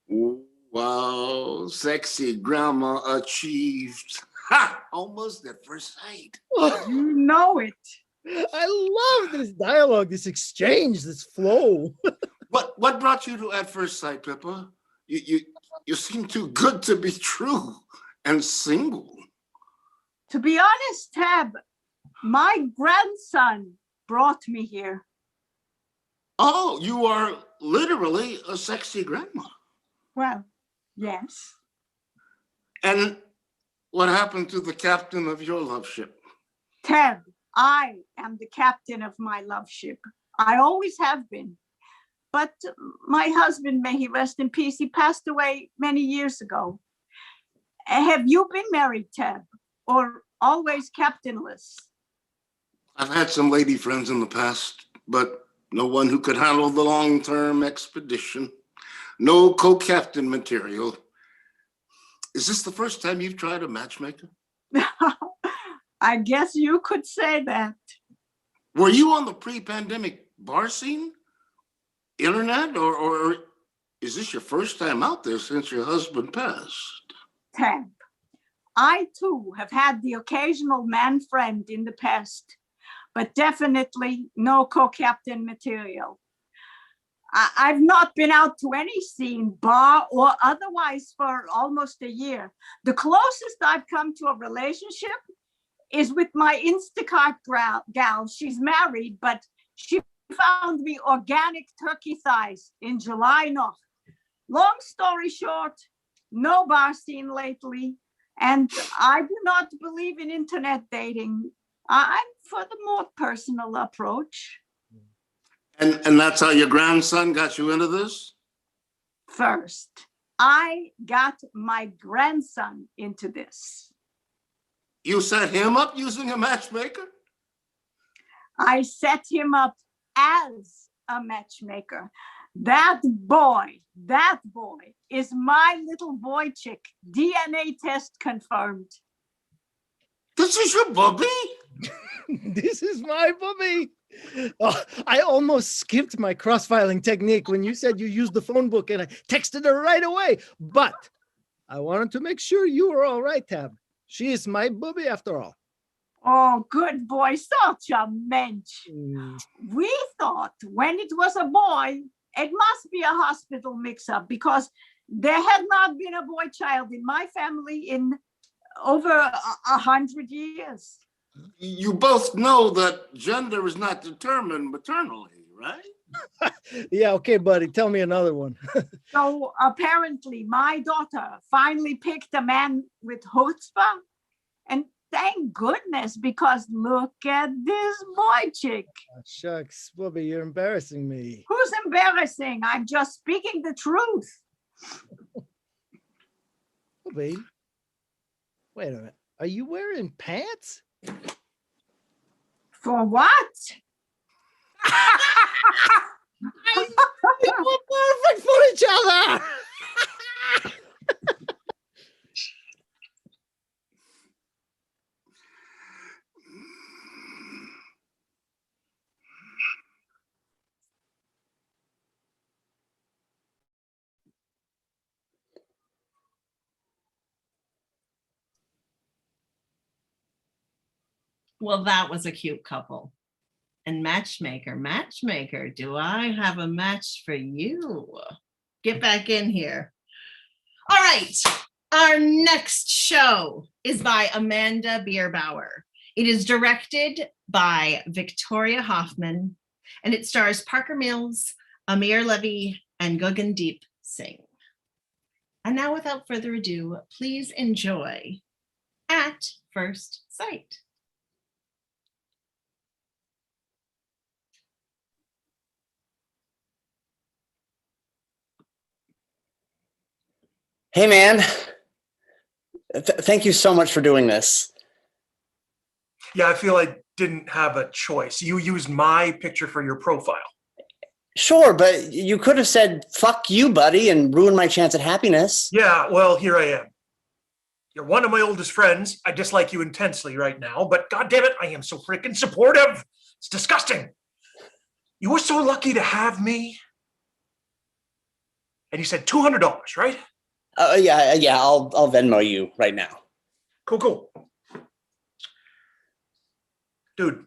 Wow, sexy grandma achieved. Ha! Almost at first sight. You know it. I love this dialogue, this exchange, this flow. What brought you to at first sight, Pippa? You seem too good to be true and single. To be honest, Tab, my grandson brought me here. Oh, you are literally a sexy grandma. Well, yes. And what happened to the captain of your love ship? Tab, I am the captain of my love ship. I always have been. But my husband, may he rest in peace, he passed away many years ago. Have you been married, Tab, or always captainless? I've had some lady friends in the past, but no one who could handle the long-term expedition. No co-captain material. Is this the first time you've tried a matchmaker? I guess you could say that. Were you on the pre-pandemic bar scene? Internet, or is this your first time out there since your husband passed? Tab, I too have had the occasional man friend in the past, but definitely no co-captain material. I've not been out to any scene, bar or otherwise, for almost a year. The closest I've come to a relationship is with my Instacart gal. She's married, but she found me organic turkey thighs in July Nacht. Long story short, no bar scene lately, and I do not believe in internet dating. I'm for the more personal approach. And that's how your grandson got you into this? First, I got my grandson into this. You set him up using a matchmaker? I set him up as a matchmaker. That boy is my little boy chick. DNA test confirmed. This is your bubby? This is my bubby. Oh, I almost skipped my cross-filing technique when you said you used the phone book, and I texted her right away. But I wanted to make sure you were all right, Tab. She is my bubby after all. Oh, good boy, such a mensch. We thought when it was a boy, it must be a hospital mix-up, because there had not been a boy child in my family in over 100 years. You both know that gender is not determined maternally, right? Yeah, okay, buddy. Tell me another one. So apparently my daughter finally picked a man with chutzpah. And thank goodness, because look at this boy chick. Oh, shucks, bubby, you're embarrassing me. Who's embarrassing? I'm just speaking the truth. Bubby, wait a minute. Are you wearing pants? For what? We're perfect for each other. Well, that was a cute couple. And matchmaker, do I have a match for you? Get back in here. All right. Our next show is by Amanda Bierbauer. It is directed by Victoria Hoffman, and it stars Parker Mills, Amir Levy, and Gagandeep Singh. And now, without further ado, please enjoy At First Sight. Hey, man. Thank you so much for doing this. Yeah, I feel I didn't have a choice. You used my picture for your profile. Sure, but you could have said, fuck you, buddy, and ruined my chance at happiness. Yeah, well, here I am. You're one of my oldest friends. I dislike you intensely right now, but goddamn it, I am so freaking supportive. It's disgusting. You were so lucky to have me. And you said $200, right? Yeah, I'll Venmo you right now. Cool. Dude,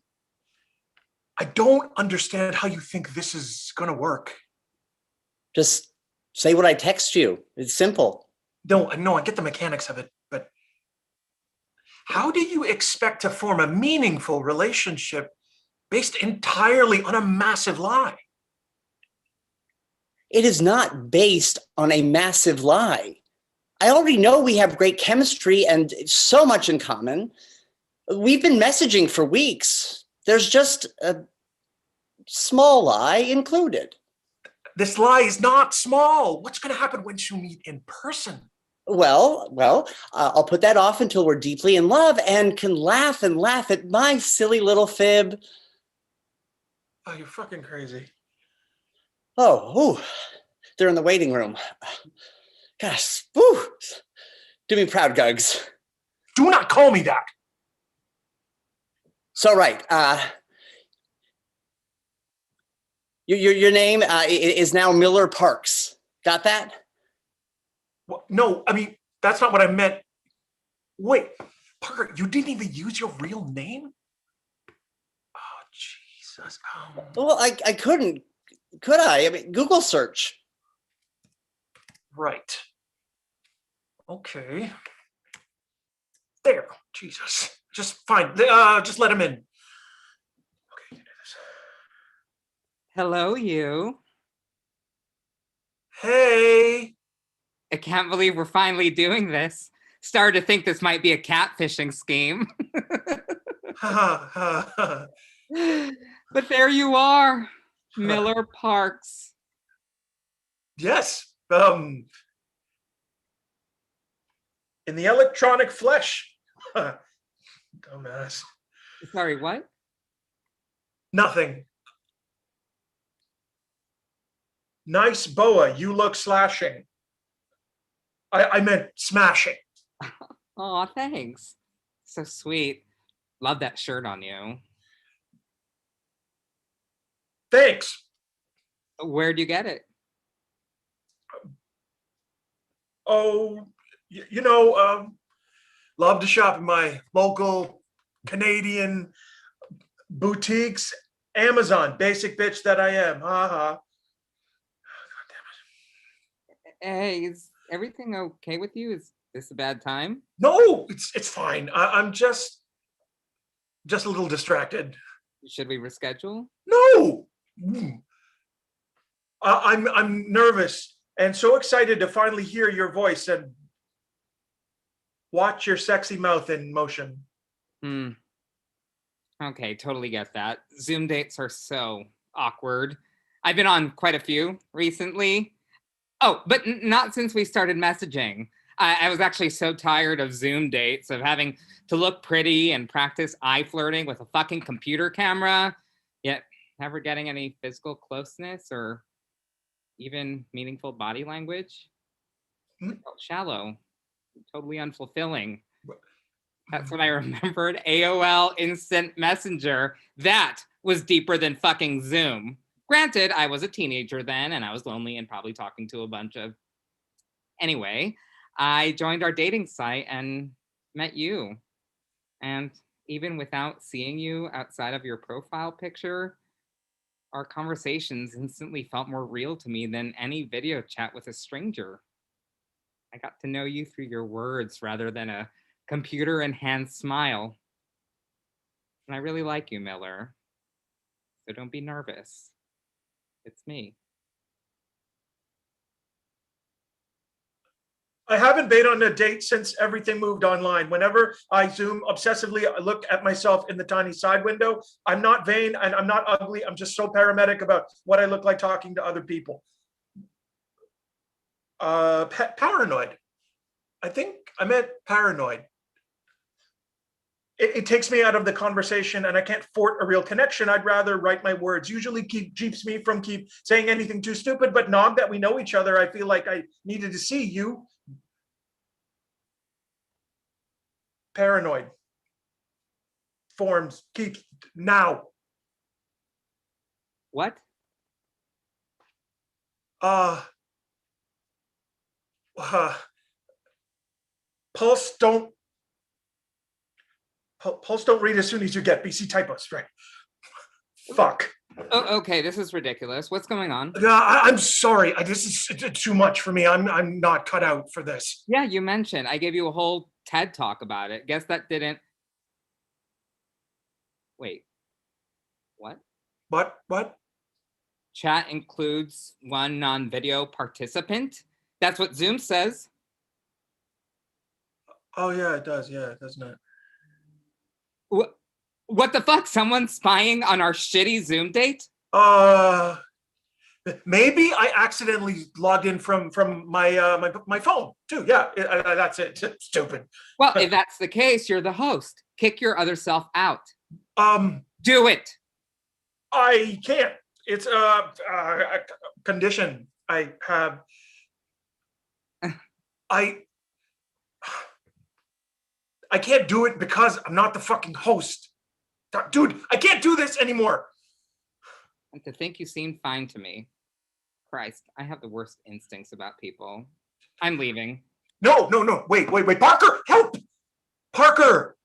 I don't understand how you think this is gonna work. Just say what I text you. It's simple. No, I get the mechanics of it, but how do you expect to form a meaningful relationship based entirely on a massive lie? It is not based on a massive lie. I already know we have great chemistry and so much in common. We've been messaging for weeks. There's just a small lie included. This lie is not small. What's going to happen once you meet in person? Well, I'll put that off until we're deeply in love and can laugh at my silly little fib. Oh, you're fucking crazy. Oh, they're in the waiting room. Gosh, woo. Do me proud, Gugs. Do not call me that. So, right. Your name is now Miller Parks. Got that? Well, no, I mean, that's not what I meant. Wait, Parker, you didn't even use your real name? Oh, Jesus. Well, I couldn't. Could I? I mean, Google search. Right. Okay. There. Jesus. Just fine. Just let him in. Okay. Hello, you. Hey. I can't believe we're finally doing this. Started to think this might be a catfishing scheme. But there you are, Miller Parks. Yes. In the electronic flesh. Dumbass. Sorry, what? Nothing. Nice boa. You look slashing. I meant smashing. Aw, thanks. So sweet. Love that shirt on you. Thanks. Where'd you get it? Oh, love to shop in my local Canadian boutiques. Amazon, basic bitch that I am. God damn it. Hey, is everything okay with you? Is this a bad time? No, it's fine. I'm just a little distracted. Should we reschedule? No. I'm nervous and so excited to finally hear your voice and watch your sexy mouth in motion. Okay, totally get that. Zoom dates are so awkward. I've been on quite a few recently. Oh, but not since we started messaging. I was actually so tired of Zoom dates, of having to look pretty and practice eye flirting with a fucking computer camera, yet never getting any physical closeness or even meaningful body language. Felt shallow, totally unfulfilling. That's when I remembered AOL Instant Messenger. That was deeper than fucking Zoom. Granted, I was a teenager then, and I was lonely and probably talking to a bunch of... Anyway, I joined our dating site and met you. And even without seeing you outside of your profile picture, our conversations instantly felt more real to me than any video chat with a stranger. I got to know you through your words rather than a computer-enhanced smile. And I really like you, Miller. So don't be nervous. It's me. I haven't been on a date since everything moved online. Whenever I Zoom obsessively, I look at myself in the tiny side window. I'm not vain and I'm not ugly. I'm just so paramedic about what I look like talking to other people. Paranoid. I think I meant paranoid. It takes me out of the conversation and I can't fort a real connection. I'd rather write my words. Usually keeps me from saying anything too stupid, but now that we know each other, I feel like I needed to see you. Paranoid. Forms, keep now. What? Pulse don't read as soon as you get BC typos, right? Fuck. Oh, okay, this is ridiculous. What's going on? I'm sorry. This is too much for me. I'm not cut out for this. Yeah, you mentioned. I gave you a whole TED talk about it. Guess that didn't. Wait. What? What? Chat includes one non-video participant? That's what Zoom says. Oh, yeah, it does. Yeah, doesn't it? What the fuck? Someone's spying on our shitty Zoom date? Maybe I accidentally logged in from my my phone too. Yeah, that's it. Stupid. Well, if that's the case, you're the host. Kick your other self out. Do it. I can't. It's a condition I have. I can't do it because I'm not the fucking host. Dude, I can't do this anymore. And to think you seemed fine to me. Christ, I have the worst instincts about people. I'm leaving. No. Wait. Parker, help! Parker!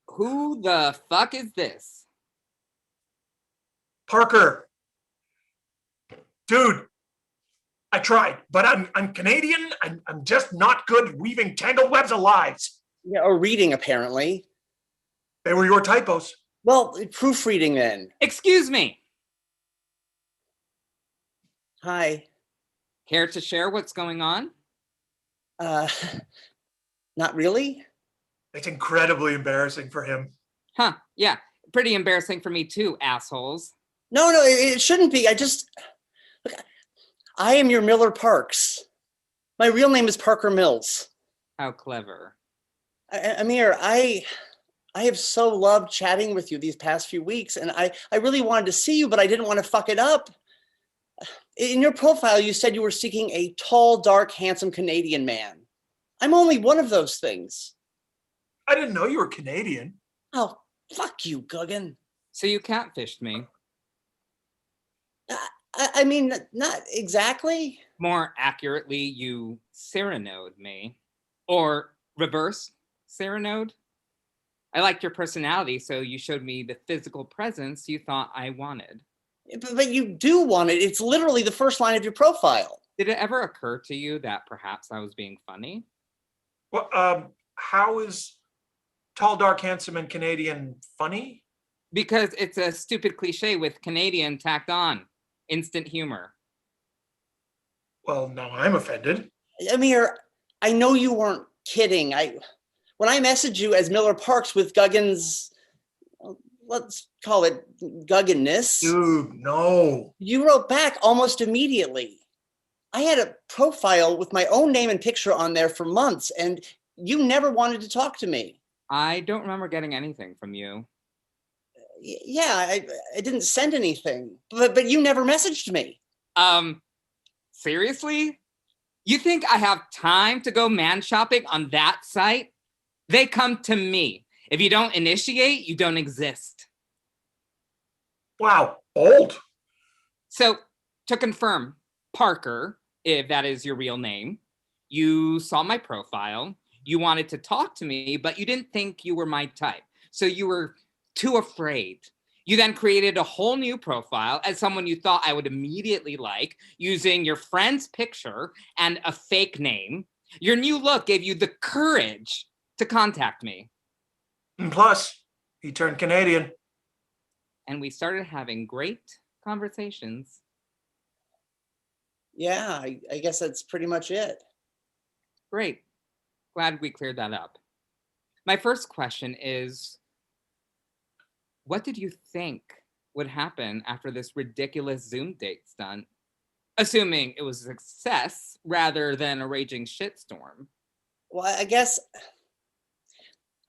Who the fuck is this? Parker. Dude, I tried, but I'm Canadian. I'm just not good weaving tangled webs of lies. Yeah, or reading, apparently. They were your typos. Well, proofreading then. Excuse me. Hi. Care to share what's going on? Not really. It's incredibly embarrassing for him. Huh, yeah. Pretty embarrassing for me too, assholes. No, it shouldn't be. Look, I am your Miller Parks. My real name is Parker Mills. How clever. Amir, I have so loved chatting with you these past few weeks, and I really wanted to see you, but I didn't want to fuck it up. In your profile, you said you were seeking a tall, dark, handsome Canadian man. I'm only one of those things. I didn't know you were Canadian. Oh, fuck you, Guggen. So you catfished me? I mean, not exactly. More accurately, you Cyranoed me. Or reverse Cyranoed. I liked your personality, so you showed me the physical presence you thought I wanted. But you do want it. It's literally the first line of your profile. Did it ever occur to you that perhaps I was being funny? Well, how is tall, dark, handsome, and Canadian funny? Because it's a stupid cliche with Canadian tacked on. Instant humor. Well, now I'm offended. Amir, I know you weren't kidding. When I messaged you as Miller Parks with Guggen's, let's call it Guggenness. Dude, no. You wrote back almost immediately. I had a profile with my own name and picture on there for months, and you never wanted to talk to me. I don't remember getting anything from you. Yeah, I didn't send anything, but you never messaged me. Seriously? You think I have time to go man shopping on that site? They come to me. If you don't initiate, you don't exist. Wow, bold. So, to confirm, Parker, if that is your real name, you saw my profile, you wanted to talk to me, but you didn't think you were my type. So you were too afraid. You then created a whole new profile as someone you thought I would immediately like, using your friend's picture and a fake name. Your new look gave you the courage to contact me. And plus, he turned Canadian. And we started having great conversations. Yeah, I guess that's pretty much it. Great. Glad we cleared that up. My first question is, what did you think would happen after this ridiculous Zoom date stunt? Assuming it was a success rather than a raging shitstorm. Well, I guess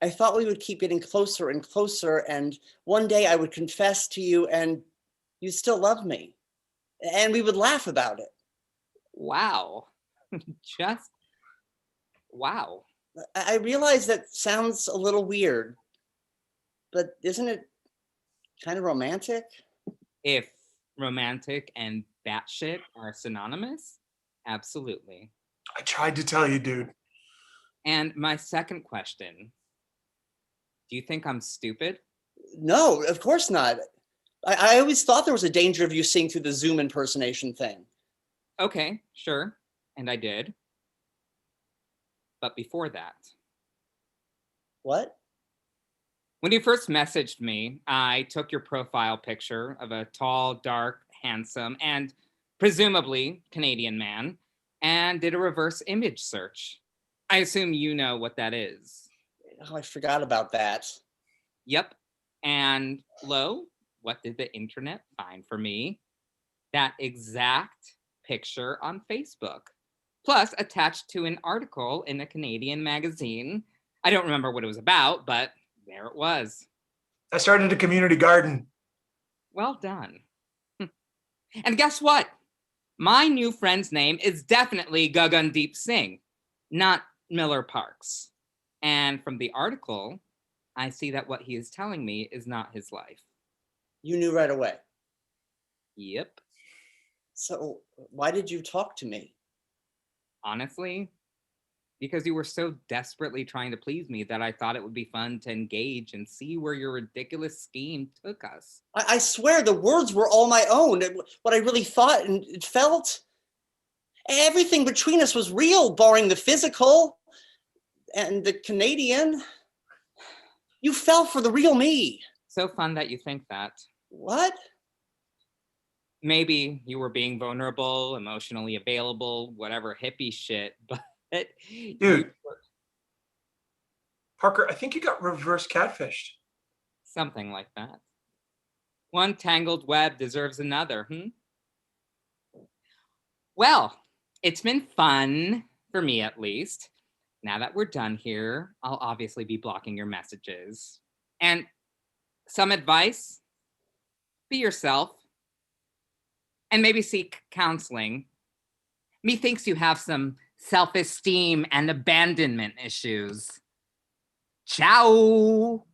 I thought we would keep getting closer and closer, and one day I would confess to you and you'd still love me. And we would laugh about it. Wow. Just wow. I realize that sounds a little weird, but isn't it kind of romantic? If romantic and batshit are synonymous, absolutely. I tried to tell you, dude. And my second question, do you think I'm stupid? No, of course not. I always thought there was a danger of you seeing through the Zoom impersonation thing. Okay, sure. And I did. But before that. What? When you first messaged me, I took your profile picture of a tall, dark, handsome, and presumably Canadian man, and did a reverse image search. I assume you know what that is. Oh, I forgot about that. Yep. And lo, what did the internet find for me? That exact picture on Facebook, plus attached to an article in a Canadian magazine. I don't remember what it was about, but there it was. I started a community garden. Well done. And guess what? My new friend's name is definitely Gagandeep Singh, not Miller Parks. And from the article, I see that what he is telling me is not his life. You knew right away? Yep. So why did you talk to me? Honestly, because you were so desperately trying to please me that I thought it would be fun to engage and see where your ridiculous scheme took us. I swear the words were all my own. What I really thought and felt. Everything between us was real, barring the physical and the Canadian. You fell for the real me. So fun that you think that. What? Maybe you were being vulnerable, emotionally available, whatever hippie shit, but... Dude. Parker, I think you got reverse catfished. Something like that. One tangled web deserves another, Well, it's been fun, for me at least. Now that we're done here, I'll obviously be blocking your messages. And some advice, be yourself. And maybe seek counseling. Methinks you have some self-esteem and abandonment issues. Ciao.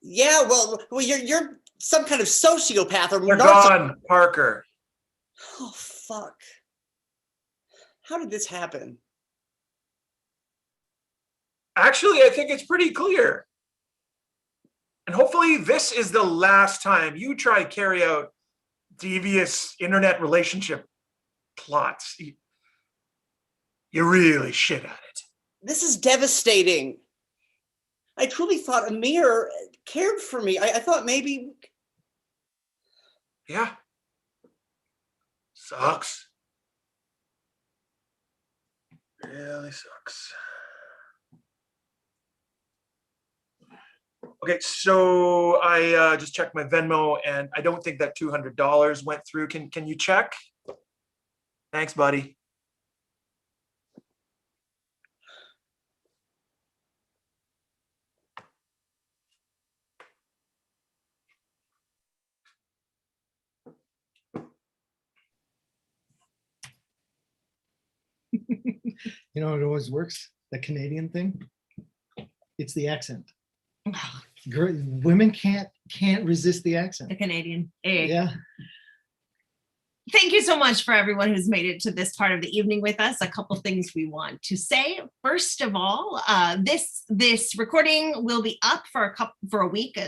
Yeah, well, you're some kind of sociopath or You're gone, Parker. Oh, fuck. How did this happen? Actually, I think it's pretty clear. And hopefully this is the last time you try to carry out devious internet relationship plots. You really shit at it. This is devastating. I truly thought Amir cared for me. I thought maybe... Yeah. Sucks. Really sucks. Okay, so I just checked my Venmo and I don't think that $200 went through. Can you check? Thanks, buddy. You know, it always works, the Canadian thing. It's the accent. Women can't resist the accent. The Canadian. Hey. Yeah. Thank you so much for everyone who's made it to this part of the evening with us. A couple things we want to say. First of all, this recording will be up for a week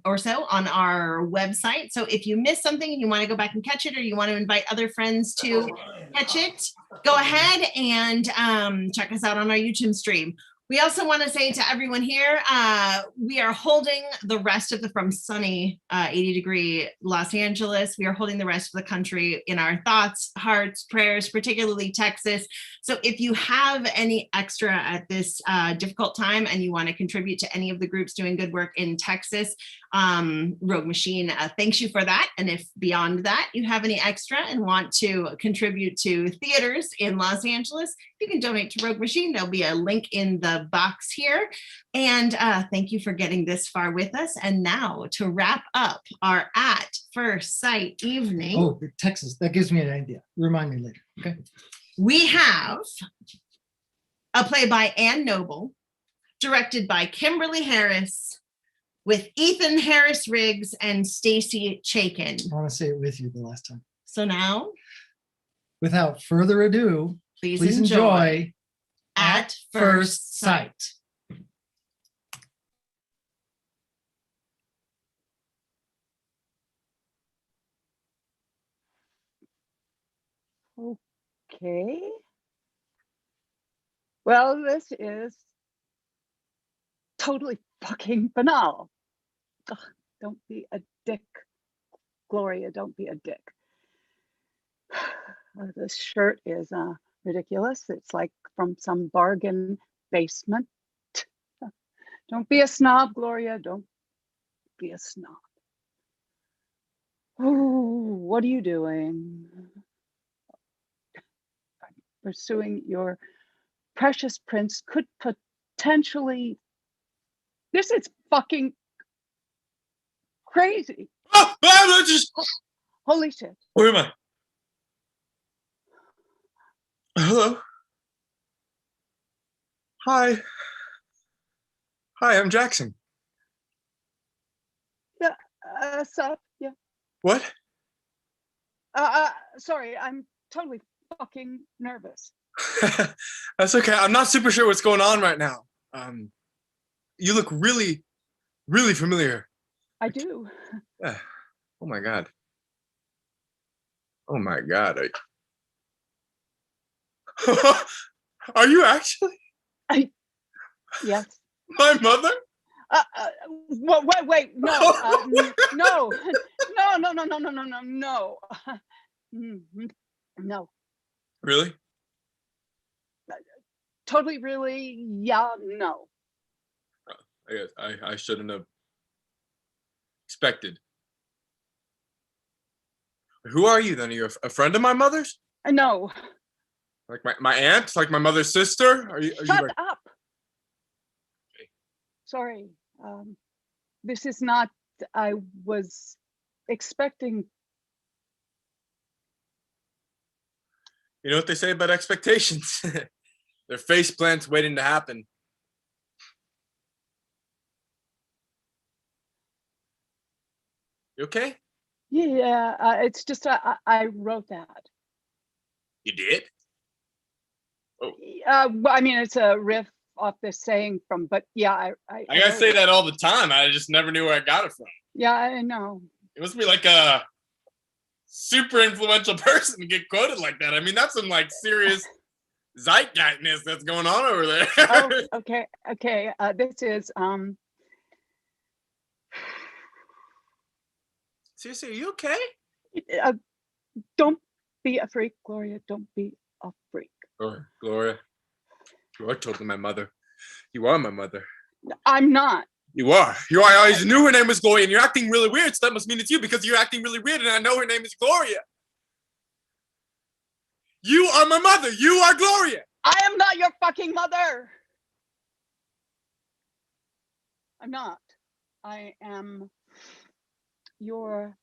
or so on our website. So if you missed something and you want to go back and catch it, or you want to invite other friends to catch it, go ahead and check us out on our YouTube stream. We also want to say to everyone here, we are holding the rest of from sunny 80-degree Los Angeles. We are holding the rest of the country in our thoughts, hearts, prayers, particularly Texas. So if you have any extra at this difficult time and you want to contribute to any of the groups doing good work in Texas, Rogue Machine thanks you for that. And if beyond that you have any extra and want to contribute to theaters in Los Angeles, you can donate to Rogue Machine. There'll be a link in the box here. And thank you for getting this far with us. And now to wrap up our At First Sight evening. Oh, Texas, that gives me an idea. Remind me later, okay? We have a play by Ann Noble, directed by Kimberly Harris, with Ethan Harris Riggs and Stacy Chaikin. I want to say it with you the last time. So now, without further ado, please enjoy At First Sight. Okay. Well, this is totally fucking banal. Ugh, don't be a dick, Gloria, don't be a dick. This shirt is ridiculous. It's like from some bargain basement. Don't be a snob, Gloria, don't be a snob. Oh, what are you doing? Pursuing your precious prince could potentially. This is fucking crazy. Oh, just... Holy shit. Where am I? Hello. Hi. Hi, I'm Jackson. Yeah, sup, yeah. What? Sorry, I'm totally fucking nervous. That's okay. I'm not super sure what's going on right now. You look really, really familiar. I do. Yeah. Oh my God. Oh my God. Are you actually? Yes. My mother? Wait, no, no, no. Really? Totally, really, yeah, no. I guess I shouldn't have expected. Who are you then? Are you a friend of my mother's? No. Like my aunt? Like my mother's sister? Are you Shut like... up. Sorry. This is not, I was expecting. You know what they say about expectations? They're face plants waiting to happen. You okay? Yeah, it's just I wrote that. You did? Oh. Well, I mean, it's a riff off this saying from, but yeah, I gotta say that all the time. I just never knew where I got it from. Yeah, I know. It must be like a super influential person to get quoted like that. I mean, that's some like serious zeitgeistness that's going on over there. Oh, okay. This is Seriously, are you okay? Don't be a freak, Gloria. Don't be a freak. Gloria, you are totally my mother. You are my mother. I'm not. You are. I always knew her name was Gloria, and you're acting really weird, so that must mean it's you because you're acting really weird, and I know her name is Gloria. You are my mother. You are Gloria. I am not your fucking mother. I'm not. I am your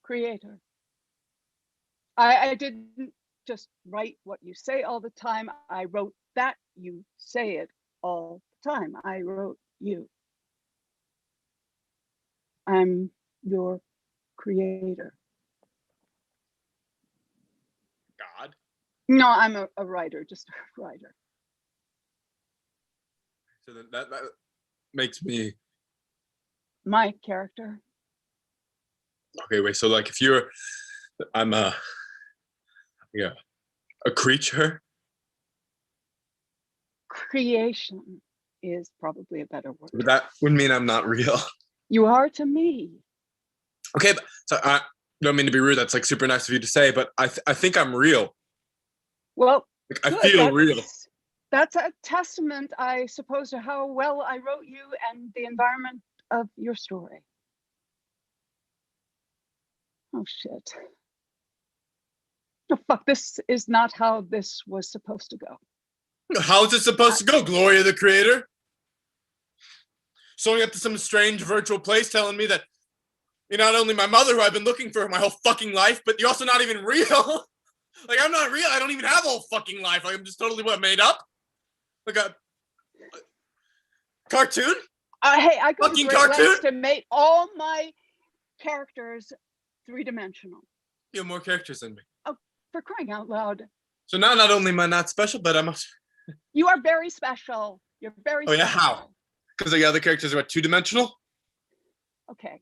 creator. I didn't just write what you say all the time. I wrote that you say it all the time. I wrote you. I'm your creator. God? No, I'm a writer, just a writer. So that makes me... My character. Okay, wait, so like if you're... I'm a creature? creation is probably a better word. But that would mean I'm not real. You are to me. Okay, but so I don't mean to be rude. That's like super nice of you to say, but I think I'm real. Well, Like, I good. feel real. That's a testament, I suppose, to how well I wrote you and the environment of your story. Oh, shit. Oh, fuck, this is not how this was supposed to go. How is it supposed to go, Gloria the Creator? Showing up to some strange virtual place telling me that you're not only my mother who I've been looking for my whole fucking life, but you're also not even real. Like, I'm not real. I don't even have a whole fucking life. Like, I'm just totally made up? Like a cartoon? Hey, I go to Fucking great cartoon? lengths to make all my characters three-dimensional. You have more characters than me. Oh, for crying out loud. So now not only am I not special, but I'm also... You are very special. You're very Oh, yeah, special. how? Because the other characters are two-dimensional? Okay.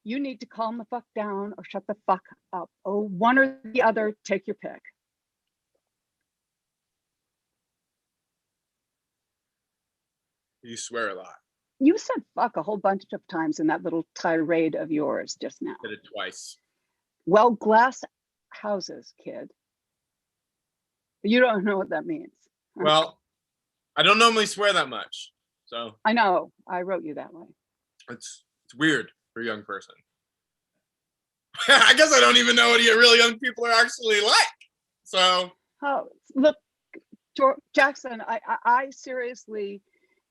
You need to calm the fuck down or shut the fuck up. Oh, one or the other, take your pick. You swear a lot. You said fuck a whole bunch of times in that little tirade of yours just now. Did it twice. Well, glass houses, kid. You don't know what that means. Well, I don't normally swear that much, so I know. I wrote you that way. it's weird for a young person. I guess I don't even know what real young people are actually like. So, Oh, look, Jackson, I seriously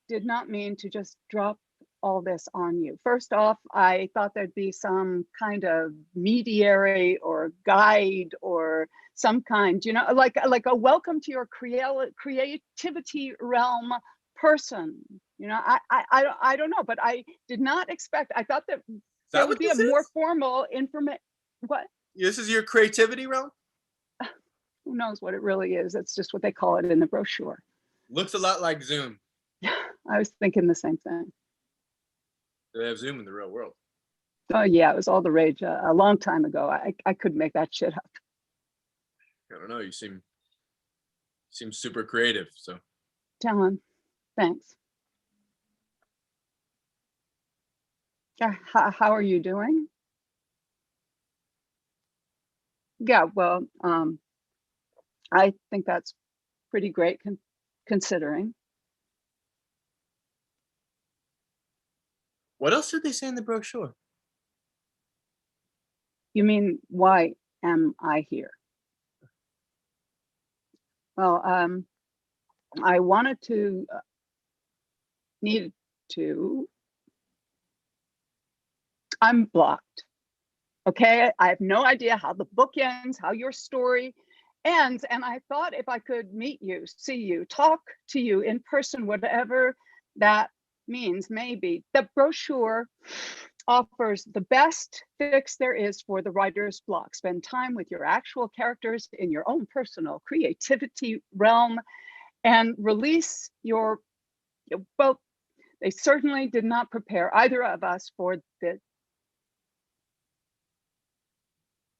did not mean to just drop all this on you. First off, I thought there'd be some kind of mediary or guide or some kind, you know, like a welcome to your creativity realm person. You know, I don't know, but I did not expect. I thought that there would be a more formal information. What? this is your creativity realm? Who knows what it really is? That's just what they call it in the brochure. Looks a lot like Zoom. I was thinking the same thing. They have Zoom in the real world. Oh yeah, it was all the rage a long time ago. I couldn't make that shit up. I don't know. You seem super creative. So, Talon, thanks. How are you doing? Yeah, well, I think that's pretty great considering. what else did they say in the brochure? You mean, why am I here? Well, I wanted to, needed to, I'm blocked. Okay, I have no idea how the book ends, how your story ends. And I thought if I could meet you, see you, talk to you in person, whatever that means, maybe. The brochure offers the best fix there is for the writer's block. Spend time with your actual characters in your own personal creativity realm and release your, well, they certainly did not prepare either of us for the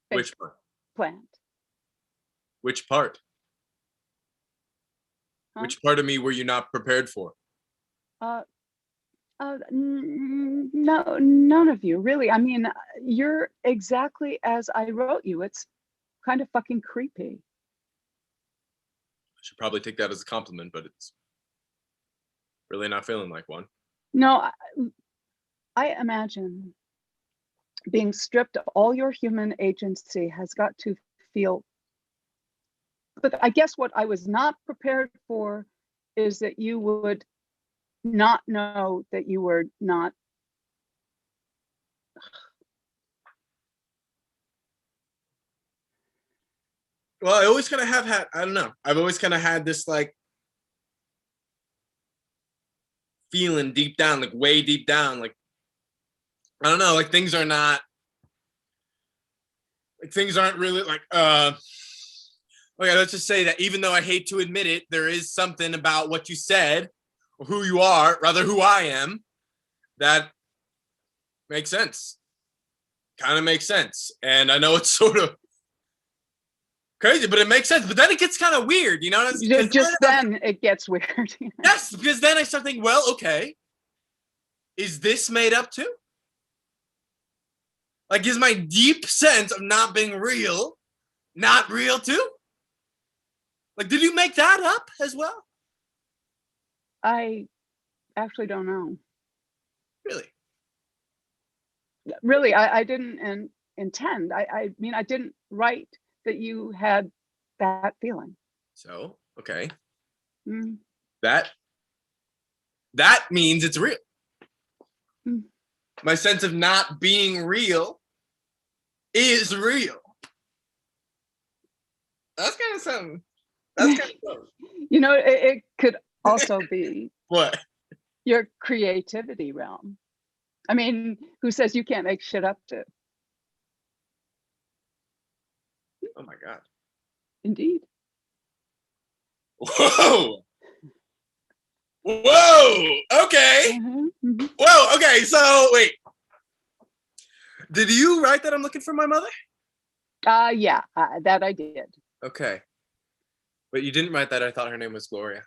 Which part? plant. Which part? Huh? Which part of me were you not prepared for? No, none of you really. I mean, you're exactly as I wrote you. It's kind of fucking creepy. I should probably take that as a compliment, but it's really not feeling like one. No, I imagine being stripped of all your human agency has got to feel, but I guess what I was not prepared for is that you would not know that you were not. Well, I always kind of have had, I don't know. I've always kind of had this like feeling deep down, like way deep down, like, I don't know, like things are not, like things aren't really like, okay, let's just say that even though I hate to admit it, there is something about what you said, or who you are, rather who I am, that makes sense. Kind of makes sense. And I know it's sort of crazy, but it makes sense. But then it gets kind of weird, you know? Just then it gets weird. Yes, because then I start thinking, well, okay, is this made up too? Like, is my deep sense of not being real not real too? Like, did you make that up as well? I actually don't know. Really? I didn't intend. I mean, I didn't write that you had that feeling. So, okay. Mm. That means it's real. Mm. My sense of not being real is real. That's kind of something. That's kind of something. You know, it could also be What? your creativity realm. I mean, who says you can't make shit up too? Oh my God. Indeed. Whoa. Whoa. Okay. Whoa. Okay. So wait. Did you write that I'm looking for my mother? Yeah, that I did. Okay. But you didn't write that. I thought her name was Gloria.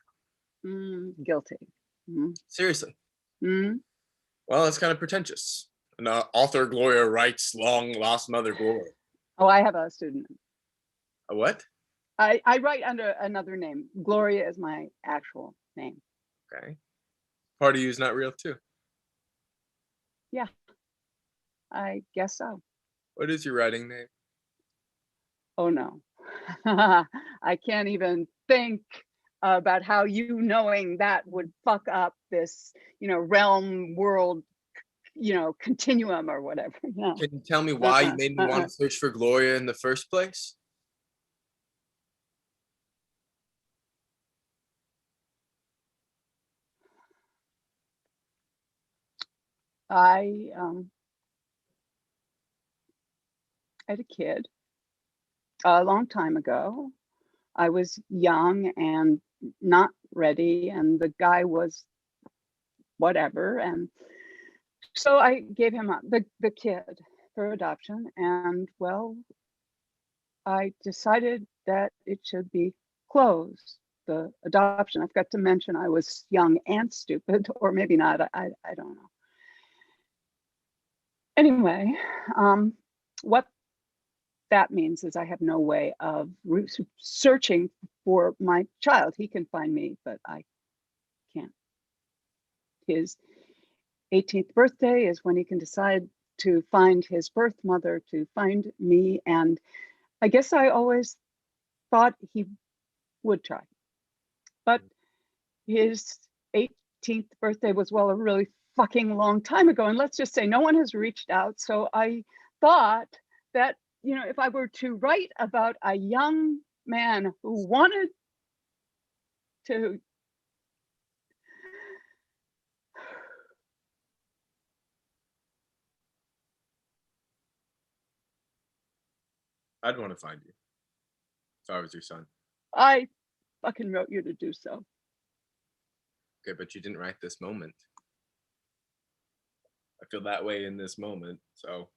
Guilty. Seriously. Mm. Well, that's kind of pretentious. And author Gloria writes long lost mother Gloria. Oh, I have a student. A what? I write under another name. Gloria is my actual name. Okay. Part of you is not real too. Yeah, I guess so. What is your writing name? Oh no. I can't even think about how you knowing that would fuck up this, realm, world, continuum or whatever. No. Can you tell me why you made me want to search for Gloria in the first place? I had a kid a long time ago. I was young and not ready, and the guy was whatever, and so I gave him up, the kid, for adoption. And well, I decided that it should be closed, the adoption. I forgot to mention I was young and stupid, or maybe not. I don't know. Anyway, what that means is I have no way of searching for my child. He can find me, but I can't. His 18th birthday is when he can decide to find his birth mother, to find me. And I guess I always thought he would try. But his 18th birthday was, well, a really fucking long time ago. And let's just say no one has reached out. So I thought that, if I were to write about a young man who wanted to I'd want to find you if I was your son. I fucking wrote you to do so. Okay, but you didn't write this moment. I feel that way in this moment. So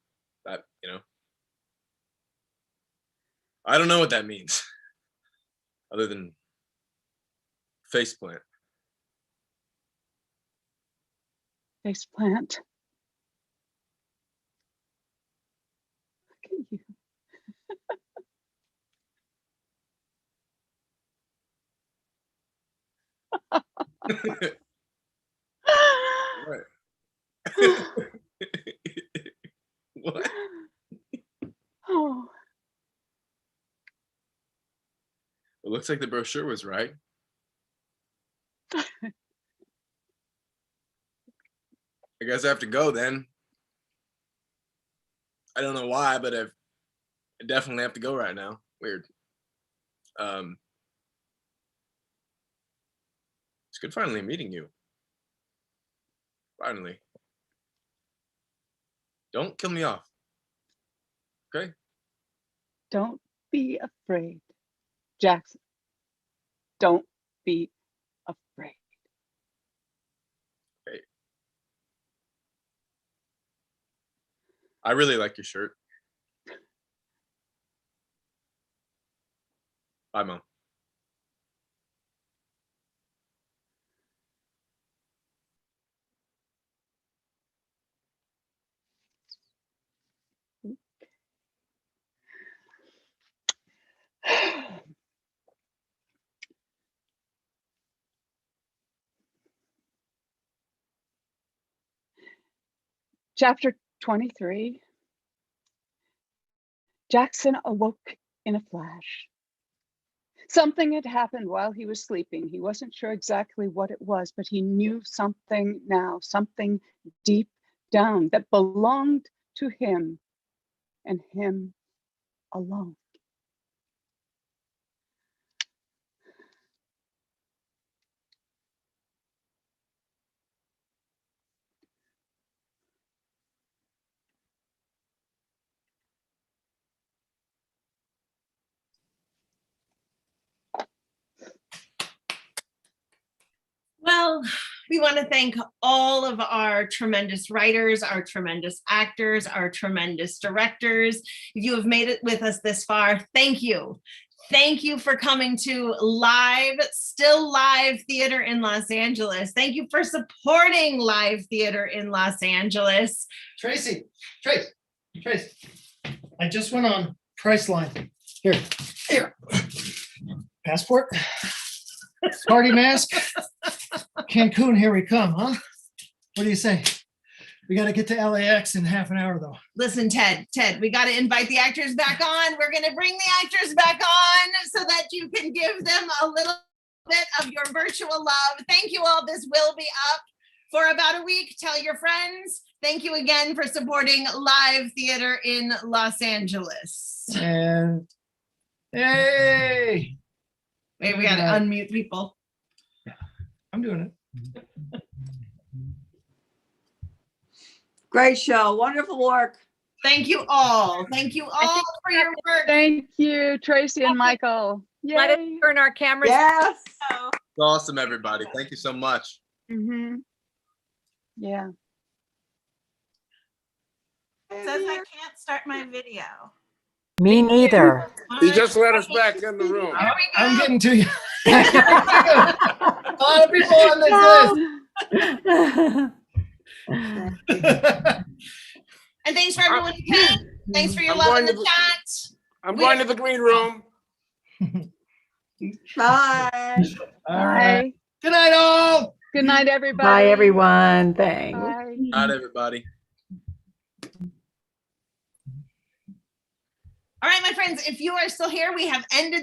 that, I don't know what that means. Other than faceplant. Faceplant. Look at you. What? What? Oh. It looks like the brochure was right. I guess I have to go then. I don't know why, but I definitely have to go right now. Weird. It's good finally meeting you. Finally. Don't kill me off. Okay? Don't be afraid, Jackson. Don't be afraid. Hey. I really like your shirt. Bye, Mom. Chapter 23. Jackson awoke in a flash. Something had happened while he was sleeping. He wasn't sure exactly what it was, but he knew something now, something deep down that belonged to him and him alone. Well, we want to thank all of our tremendous writers, our tremendous actors, our tremendous directors. If you have made it with us this far, thank you. Thank you for coming to still live theater in Los Angeles. Thank you for supporting live theater in Los Angeles. Trace, I just went on Priceline. Here. Passport, party mask, Cancun, here we come, huh? What do you say? We got to get to LAX in half an hour, though. Listen, Ted, we got to invite the actors back on. We're going to bring the actors back on so that you can give them a little bit of your virtual love. Thank you all. This will be up for about a week. Tell your friends. Thank you again for supporting live theater in Los Angeles. And hey. Wait, we got to unmute people. I'm doing it. Great show. Wonderful work. Thank you all. Thank you all for your work. Thank you, Tracy and Michael. Let us Yay. turn our cameras. Yes. Awesome, everybody. Thank you so much. Mm-hmm. Yeah. It says I can't start my video. Me neither. He just let us back in the room. I'm getting to you. A lot of people on this list. And thanks for everyone who came. Thanks for your I'm love in going the to chat. I'm going to the green room. Bye. All right. Good night, all. Good night, everybody. Bye, everyone. Thanks. Bye. Not everybody. All right, my friends, if you are still here, we have ended the